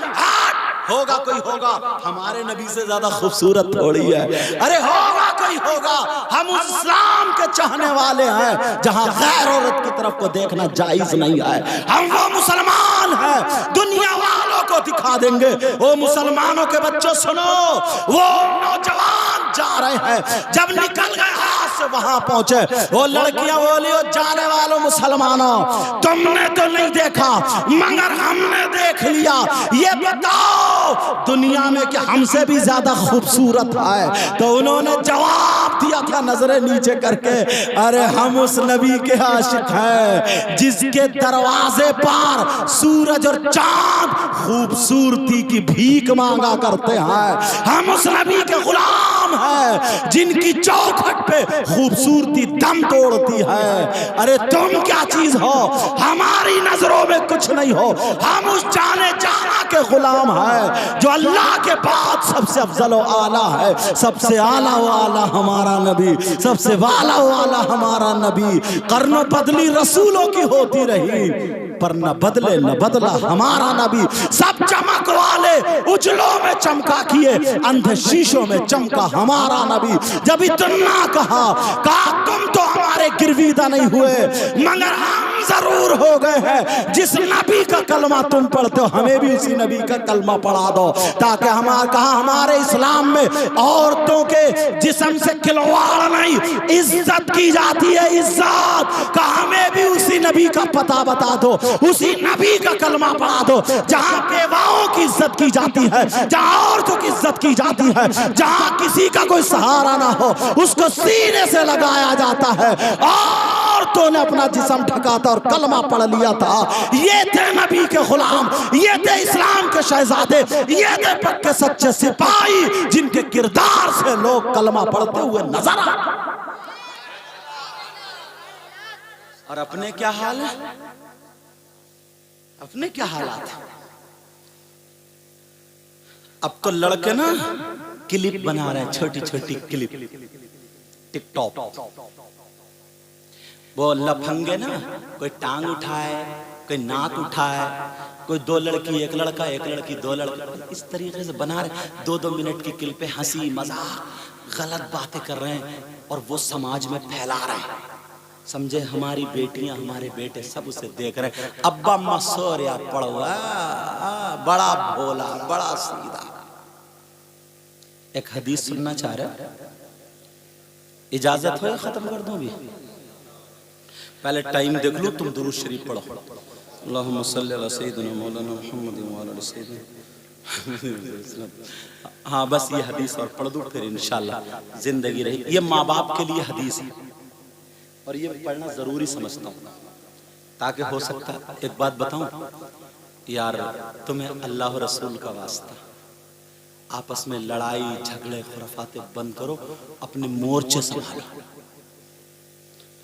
होगा कोई होगा, हमारे नबी से ज्यादा खूबसूरत थोड़ी है। अरे होगा कोई होगा, हम उस इस्लाम के चाहने वाले हैं जहां गैर औरत की तरफ को देखना जायज नहीं है। हम वो मुसलमान हैं, दुनिया वालों आपको दिखा देंगे। ओ मुसलमानों के बच्चों सुनो, वो नौजवान जा रहे हैं, जब निकल गए हाथ से वहां पहुंचे, वो लड़कियां बोली, ओ जाने वालों मुसलमानों, तुमने तो नहीं देखा मगर हमने देख लिया, ये बताओ दुनिया में क्या हमसे भी ज्यादा खूबसूरत है? तो उन्होंने जवाब दिया था नजरें नीचे करके, अरे हम उस नबी के आशिक हैं जिसके दरवाजे पर सूरज और चांद खूबसूरती की भीख मांगा करते हैं। हम उस नबी के गुलाम हैं जिनकी चौखट पे खूबसूरती दम तोड़ती है। अरे तुम क्या चीज हो? हमारी नजरों में कुछ नहीं हो। हम उस जाने जाना के गुलाम हैं जो अल्लाह के बाद सबसे अफजल व आला है। सबसे आला व आला हमारा नबी, सबसे वाला व आला हमारा नबी। कर्न बदली रसूलों की होती रही, पर न बदले न बदला हमारा नबी। सब चमक वाले उजलों में चमका किए, अंधे शीशों में चमका हमारा नबी। जब इतना कहा तुम तो हमारे गिरवीदा नहीं हुए, मगर हम जरूर हो गए हैं। जिस नबी का कलमा तुम पढ़ते हो, हमें भी उसी नबी का कलमा पढ़ा दो, ताकि हमारे इस्लाम में औरतों के जिस्म से खिलवाड़ नहीं, इज्जत की जाती है। इज्जत का हमें भी उसी नबी का पता बता दो, उसी नबी का कलमा पढ़ा दो, जहां बेवाओं की इज्जत की जाती है, जहां औरतों की इज्जत की जाती है, जहां किसी का कोई सहारा ना हो उसको सीने से लगाया जाता है। औरतों ने अपना जिस्म ढका था और कलमा पढ़ लिया था। ये थे नबी के गुलाम, ये थे इस्लाम के शहजादे, ये थे पक्के सच्चे सिपाही जिनके किरदार से लोग कलमा पढ़ते हुए नजर आए। और अपने क्या हाल है? अपने क्या हालात है? अब तो लड़के ना क्लिप बना रहे हैं, छोटी छोटी क्लिप, टिकटॉक। वो लफंगे ना, कोई टांग उठाए, कोई नाक उठाए, कोई दो लड़की एक लड़का, एक लड़की दो लड़का, इस तरीके से बना रहे। 2-2 मिनट की क्लिप पे हंसी मजाक गलत बातें कर रहे हैं और वो समाज में फैला रहे हैं। समझे हमारी बेटियां हमारे बेटे सब उसे देख रहे हैं। अब्बा अम्मा सो यार पढ़ो, बड़ा भोला बड़ा सीधा। एक हदीस सुनना चाह रहे, इजाजत हो खत्म कर दूं? भी पहले टाइम देख लो, तुम दुरूद शरीफ पढ़ो। अल्लाहुम्मा सल्ली अला सय्यिदिना मौलाना मुहम्मद व अला सय्यिदिना। हाँ बस ये हदीस और पढ़ दूं, फिर इंशाल्लाह जिंदगी रही। ये माँ बाप के लिए हदीस है और ये पढ़ना जरूरी समझता हूँ, ताकि हो सकता है। एक बात बताऊं यार, तुम्हें अल्लाह रसूल का वास्ता, आपस में लड़ाई झगड़े खुराफाते बंद करो, अपने मोर्चे संभालो,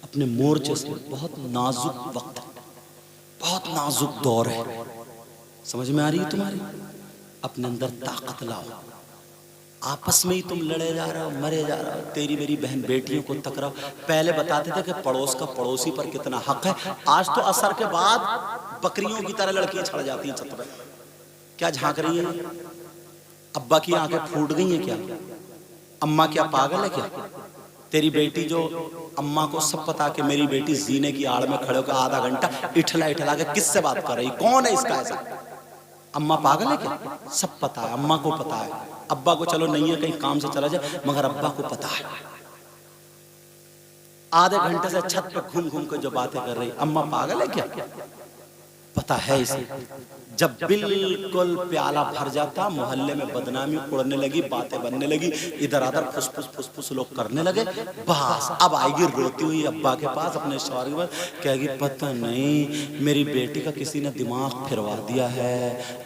अपने मोर्चे से। बहुत नाजुक वक्त है, बहुत नाजुक दौर है। समझ में आ रही है तुम्हारी? अपने अंदर ताकत लाओ। आपस में ही तुम लड़े जा रहे हो, मरे जा रहे हो। तेरी मेरी बहन बेटियों को टकराओ। पहले बताते थे कि पड़ोस का पड़ोसी पर कितना हक है, आज तो असर के बाद बकरियों की तरह लड़कियां छड़ जाती हैं छत पर। क्या झांक रही है? अब्बा की आंखें फूट गई हैं क्या? अम्मा क्या पागल है क्या? तेरी बेटी जो अम्मा को सब पता कि मेरी बेटी जीने की आड़ में खड़े होकर आधा घंटा इठला इठला के किससे बात कर रही, कौन है इसका ऐसा? अम्मा पागल है क्या? सब पता है, अम्मा को पता है। अब्बा को चलो नहीं है, कहीं काम से चला जाए, मगर अब्बा को पता है। आधे घंटे से छत पर घूम घूम कर जो बातें कर रही, अम्मा पागल है क्या? पता है इसे। जब बिल्कुल प्याला भर जाता, मोहल्ले में बदनामी उड़ने लगी, बातें बनने लगी, इधर उधर फुसफुस फुसफुस लोग करने लगे, बस अब आएगी रोती हुई अब्बा के पास, अपने शौहर के पास, कहेगी पता नहीं मेरी बेटी का किसी ने दिमाग फिरवा दिया है,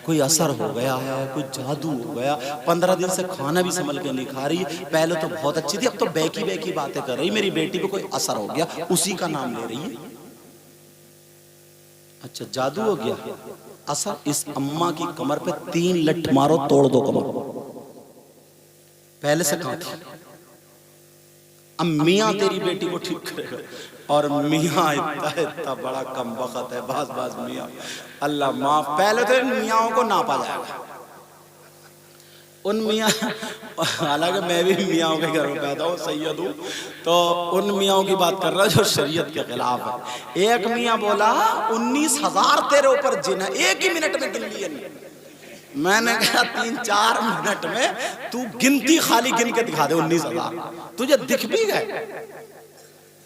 कोई असर हो गया है, कोई जादू हो गया। 15 दिन से खाना भी संभल के नहीं खा रही, पहले तो बहुत अच्छी थी, अब तो बेकी बेकी बातें कर रही, मेरी बेटी को कोई असर हो गया, उसी का नाम ले रही है। अच्छा जादू हो गया, असर? इस अम्मा की कमर पे 3 लठ मारो, तोड़ दो कमर। पहले से कहां थी? अब मियां तेरी बेटी को ठीक करेगा, और मियां इतना बड़ा कमबख्त है, बाज बाज मियां, अल्लाह माफ। पहले तो मियाओं को नापा जाएगा, उन मियाँ, हालांकि मैं भी मियाँओं के घर में पैदा हूँ, सैयद हूँ, तो उन मियाँओं की बात कर रहा है जो शरीयत के खिलाफ है। एक मियाँ बोला 19,000 तेरे ऊपर जिन है, एक ही मिनट में गिन लिए। मैंने कहा 3-4 मिनट में तू गिनती खाली गिन के दिखा दे 19,000 तुझे दिख भी गए।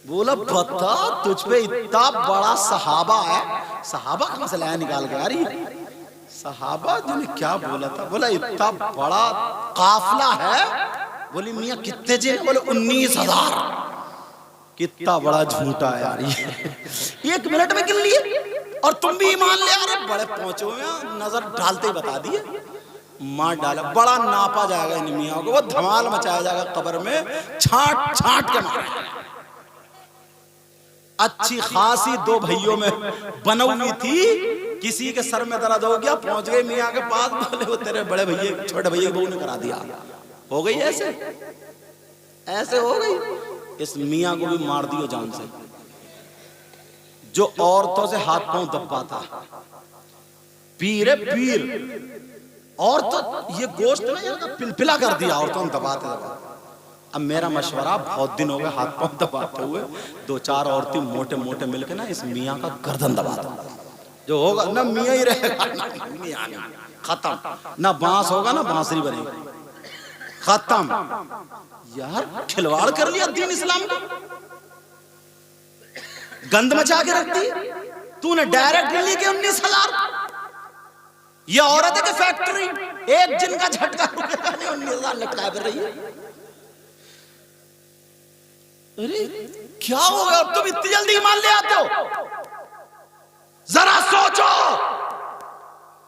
बोला बता तुझ पे इतना बड़ा सहाबा है, सहाबा कहां से लाया निकाल के यार, सहाबा जिन्हें क्या बोला था, बोला इतना बड़ा काफिला है। बोली मियां कितने जी? बोले 19,000। कितना बड़ा झूठा है यार ये 1 मिनट में गिन लिए और तुम भी ईमान ले आ रहे, बड़े पहुंचे हुए हैं, नजर डालते ही बता दिए, मार डाला। बड़ा नापा जाएगा इन मियां को, वो धमाल मचाया जाएगा कब्र में, छांट छांट के मारा जाएगा। अच्छी खासी 2 भाइयों में बनी हुई थी, किसी के सर में दर्द हो गया, पहुंच गए मियां के पास, बोले वो तेरे बड़े भैया छोटे भैया की बहू ने करा दिया। हो गई ऐसे ऐसे हो गई। इस मियां को भी मार दियो जान से, जो औरतों से हाथ पांव दबाता, पीर है पीर। और तो ये गोश्त ना पिलपिला कर दिया औरतों ने दबाते दबाते। अब मेरा मशवरा, बहुत दिन हो गए हाथ पांव दबाते हुए, 2-4 औरतें मोटे मोटे मिलकर ना इस मियां का गर्दन दबा दो, जो होगा ना मियां ही रहेगा, ना मियां नहीं, खत्म। ना बांस होगा ना बांसुरी बनेगी, खत्म। यार खिलवाड़ कर लिया दीन इस्लाम का, गंद मचा के रख दी तूने। डायरेक्ट ली के 19,000। ये औरत है कि फैक्ट्री, एक जिन का झटका 19,000 लटकाए फिर रही है। अरे क्या हो गया, तुम इतनी जल्दी ईमान ले आते हो? जरा सोचो,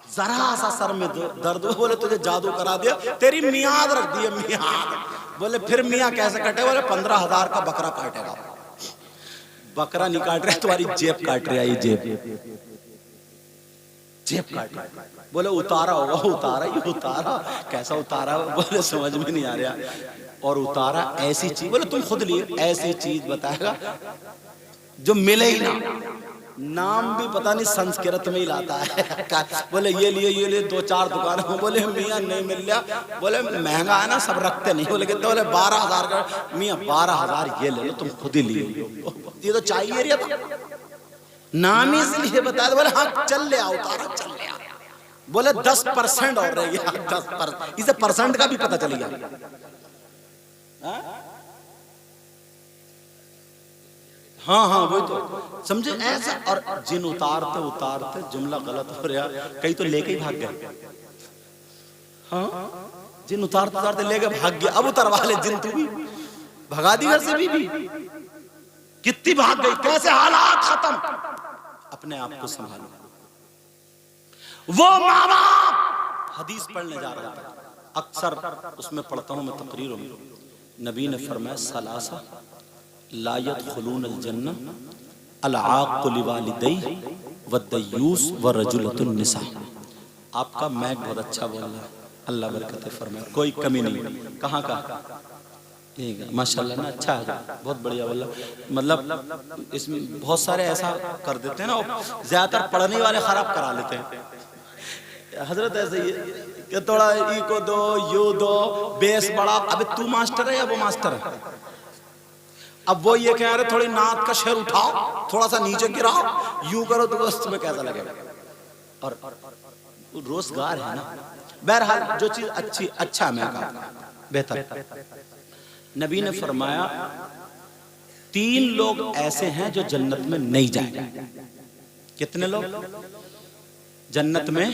जरा सा सर में दर्द हो, बोले तुझे जादू करा दिया, तेरी मियाद रख दी है, मियाद। बोले फिर मियां कैसे कटे? बोले 15,000 का बकरा काटेगा। बकरा नहीं काट रहा, तुम्हारी जेब काट रहा है, जेब काट रहा। बोले उतारा होगा, उतारा ही उतारा, कैसा उतारा? बोले समझ में नहीं आ रहा। और उतारा ऐसी चीज, बोले तुम खुद लिए, ऐसी चीज बताएगा जो मिले ही ना, नाम भी पता नहीं संस्कृत में ही लाता है। बोले ये लिए 2-4 दुकान, बोले मियां नहीं मिल रहा। बोले महंगा है ना, सब रखते नहीं। बोले कितने? बोले 12,000 का। मियां 12,000 ये ले लो, तुम खुद ही लिए, ये तो चाहिए रहा था, नाम ही इसलिए बता दो। बोले हाँ चल ले आओ, उतारा चल ले आओ। बोले 10% और रह गया, 10%। इसे परसेंट का भी पता चल गया। हाँ हाँ वही तो समझे ऐसा। और जिन उतारते उतारते जुमला गलत हो रहा, कई तो लेके ही भाग गए। हाँ जिन उतारते उतारते लेके भाग गया, अब उतरवा ले जिन, तू भी भगा दी घर से भी। कितनी भाग गई, कैसे हालात खत्म। अपने आप को संभालो। वो माँ बाप, हदीस पढ़ने जा रहा था, अक्सर उसमें पढ़ता हूं मैं तकरीरों में, नबी ने फरमाया सलासा ला यदखुलून अल जन्नह अल आक़्क़ु लिवालिदैहि वद्दयूस व रजुलतुन निसा। आपका मैक बहुत अच्छा बोल रहा है, अल्लाह बरकत फरमाए, कोई कमी नहीं। कहाँ का? माशाल्लाह ना, अच्छा है, बहुत बढ़िया बोला। मतलब इसमें बहुत सारे ऐसा कर देते हैं ना, ज्यादातर पढ़ने वाले खराब करा लेते हैं। हजरत ऐसे ही कि थोड़ा ई को दो, यू दो, बेस बड़ा। अबे तू मास्टर है या वो मास्टर है? अब वो ये कह रहे थोड़ी नात का शेर उठाओ, थोड़ा सा नीचे गिराओ, यूं करो तो तुम्हें कैसा लगेगा? और रोजगार है ना। बहरहाल जो चीज अच्छी, अच्छा मैं कहा बेहतर। नबी ने फरमाया 3 लोग ऐसे हैं जो जन्नत में नहीं जाएंगे। कितने लोग जन्नत में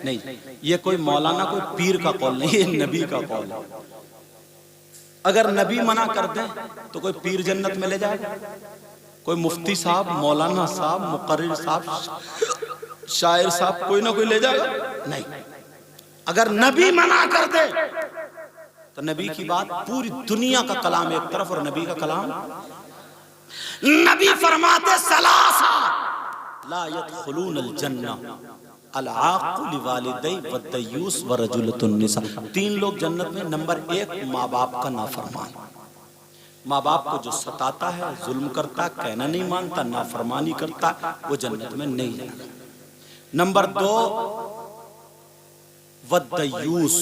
नहीं? ये कोई मौलाना कोई पीर का कौल नहीं, ये नबी का कौल है। अगर नबी मना कर दे तो कोई पीर जन्नत में ले जाएगा? कोई मुफ्ती साहब, मौलाना साहब, मुकर्रिर साहब, शायर साहब, कोई ना कोई ले जाएगा? नहीं। अगर नबी मना कर दे तो नबी की बात, पूरी दुनिया का कलाम एक तरफ और नबी का कलाम। नबी फरमाते सलासा ला यदखुलून अल जन्नह अल आक़्क़ु लिवालिदैहि वद्दयूस व रजुलतुन निसा। 3 लोग जन्नत में। नंबर 1 माँ बाप का नाफरमान, माँ बाप को जो सताता है, जुल्म करता, कहना नहीं मानता, नाफरमानी करता, वो जन्नत में नहीं जाएगा। नंबर 2 वद्दयूस,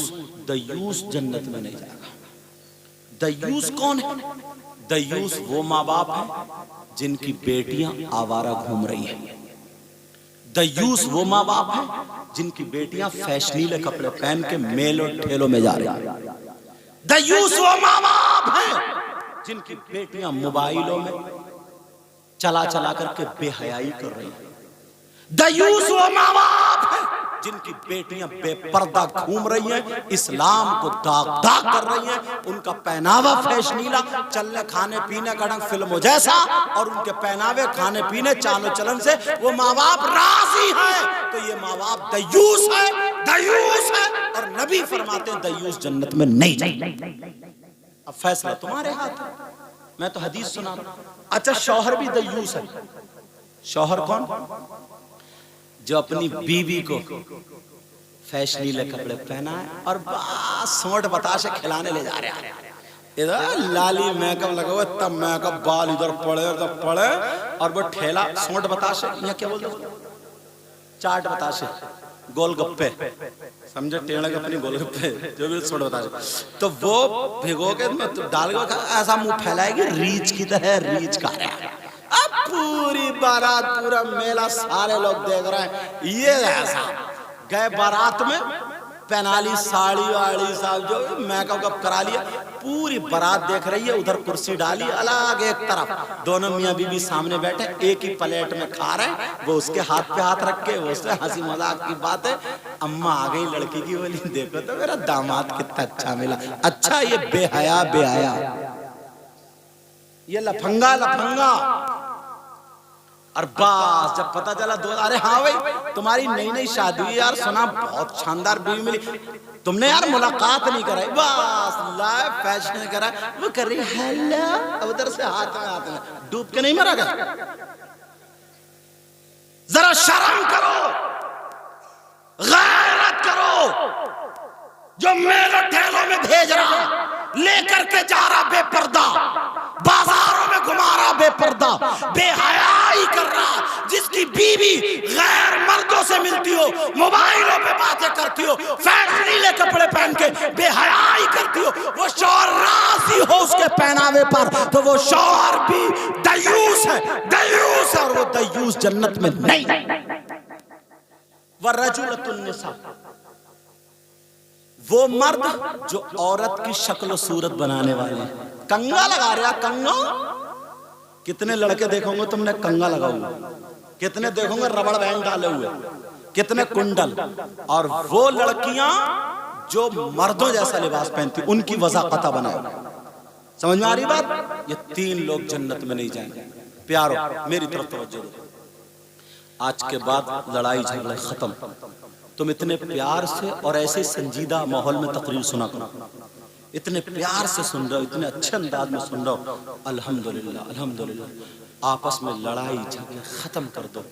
दयूस जन्नत में नहीं जाएगा। दयूस कौन है? दयूस वो माँ बाप है जिनकी बेटियां आवारा घूम रही हैं। दयूस वो माँ बाप हैं जिनकी बेटियां फैशनीले कपड़े पहन के मेलों ठेलों में जा रही हैं। दयूस वो माँ बाप हैं जिनकी बेटियां मोबाइलों में चला चला करके बेहयाई कर रही हैं। दयूस वो माँ बाप हैं जिनकी बेटियां बेपर्दा घूम रही हैं, इस्लाम को दाग दाग कर रही हैं। उनका पहनावा फैशनीला, चलने खाने पीने का ढंग फिल्मों जैसा, और उनके पहनावे खाने पीने चालो चलन से वो माँ बाप राजी हैं। तो ये माँ बाप दयूस है, दयूस है। और नबी फरमाते हैं दयूस जन्नत में नहीं जाएगा। अब फैसला तुम्हारे हाथ है। मैं तो हदीस सुना रहा हूं। अच्छा, शौहर भी दयूस है। शौहर कौन? जो अपनी बीवी को फैशनीले कपड़े पहना है और बस सोंठ बताशे खिलाने ले जा रहे हैं। इधर लाली मेकअप लगा हुआ, तब मेकअप, बाल इधर पड़े उधर पड़े, और वो ठेला सोंठ बताशे, यहाँ क्या बोलते हैं, चाट बताशे, गोलगप्पे, समझे, टेढ़े के अपनी गोलगप्पे, जो भी सोंठ बताशे, तो वो भिगो के डाल के ऐसा मुंह फैलाएगी रीछ की तरह, रीछ का अब पूरी बारात, पूरा मेला, सारे लोग देख रहे हैं। ये ऐसा गए बारात में, पहना ली साड़ी वाड़ी, साहब जो मेकअप करा लिया, पूरी बारात देख रही है। उधर कुर्सी डाली अलग एक तरफ, दोनों मियाँ बीवी सामने बैठे, एक ही प्लेट में खा रहे हैं। वो उसके हाथ पे हाथ रख के, वो उससे हंसी मजाक की बात है। अम्मा आ गई लड़की की, बोली देखो तो मेरा दामाद कितना अच्छा मिला। अच्छा, ये बेहया बेहया, ये लफंगा लफंगा। और बस जब पता चला दो, अरे हाँ भाई तुम्हारी नई नई शादी हुई यार, सुना बहुत शानदार बीवी मिली, तुमने यार मुलाकात नहीं कराई, बस लाइव फैशन करा, वो कर रही हेलो, उधर से हाथ में डूब के नहीं मरा गया। जरा शर्म करो, गैरत करो। जो मेरे ठेलों में भेज रहा, लेकर के जा रहा बेपर्दा, बाजारों में घुमा रहा बेपर्दा, बेहयाई कर रहा, जिसकी बीवी गैर मर्दों से मिलती हो, मोबाइलों पे बातें करती हो, फैशनीले कपड़े पहन के बेहयाई करती हो, वो शौहर राजी हो उसके पहनावे पर, तो वो शौहर भी दयूस है, दयूस है। और वो दयूस जन्नत में नहीं। वरजुलतुन निसा, वो मर्द जो औरत की शक्ल सूरत बनाने वाले, कंगा लगा रहा, कंगा। कितने लड़के देखोगे तुमने कंगा लगा हुआ, कितने देखोगे रबड़ बैंड डाले हुए, कितने कुंडल। और वो लड़कियां जो मर्दों जैसा लिबास पहनती, उनकी वज़ाक़ता बनाए। समझ में आ रही बात? ये तीन लोग जन्नत में नहीं जाएंगे। प्यारो मेरी तरफ तवज्जो दो, आज के बाद लड़ाई झगड़े खत्म। तुम इतने प्यार से और ऐसे संजीदा माहौल में तकरीर सुना करो, इतने प्यार से सुन रहे हो, इतने अच्छे अंदाज में सुन रहे हो। अल्हम्दुलिल्लाह, अल्हम्दुलिल्लाह। आपस में लड़ाई झगड़े खत्म कर दो।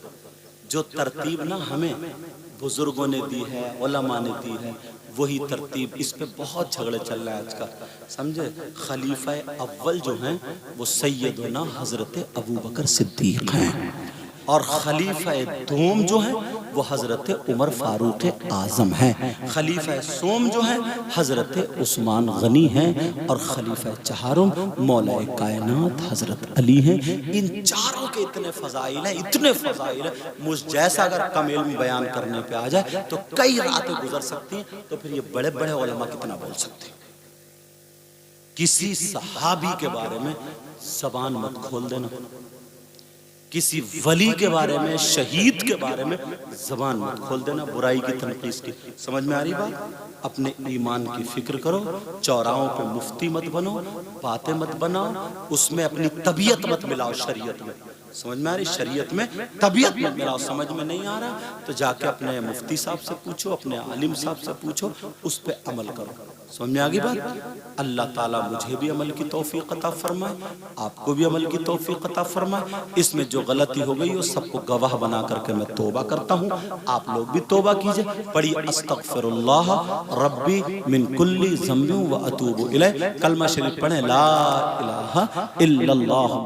जो तरतीब ना हमें बुजुर्गों ने दी है, उलमा ने दी है, वही तरतीब। इस पे बहुत झगड़े चल रहे हैं आजकल, समझे। खलीफा अव्वल जो हैं वो सैयदना हजरत अबू बकर सिद्दीक हैं, और खलीफा दोम जो है वो हजरत उमर फारूक आजम है। खलीफा सोम जो है हजरत उस्मान गनी हैं, और खलीफा चहारुम मौला कायनात हजरत अली हैं। इन चारों के इतने फजाइल हैं, इतने फजाइल हैं। मुझ जैसा अगर कम इल्म बयान करने पे आ जाए तो कई रातें गुजर सकती हैं। तो फिर ये बड़े बड़े उलमा कितना बोल सकते हैं। किसी सहाबी के बारे में जबान मत खोल देना, किसी वली के बारे में, शहीद के बारे में जबान मत खोल देना, बुराई की तनकीस की। समझ में आ रही बात? अपने ईमान की फिक्र करो, चौराहों पे मुफ्ती मत बनो, बातें मत बनाओ, उसमें अपनी तबीयत मत मिलाओ शरीयत में। समझ में आ रही? शरीयत में तबीयत मत मिलाओ। समझ में नहीं आ रहा तो जाके अपने मुफ्ती साहब से पूछो, अपने आलिम साहब से पूछो, उस पे अमल करो। समझ में आ गई बात? अल्लाह ताला मुझे भी अमल की तौफीक अता फरमाए, आपको भी अमल की तौफीक अता फरमाए। इसमें जो गलती हो गई हो सबको गवाह बना करके मैं तौबा करता हूँ, आप लोग भी तौबा कीजिए। पढ़िए अस्तगफिरुल्लाह रब्बी मिन कुल्ली ज़म्बिन व अतूबु इलैह। कलमा शरीफ पढ़े, ला इलाहा इल्लल्लाह।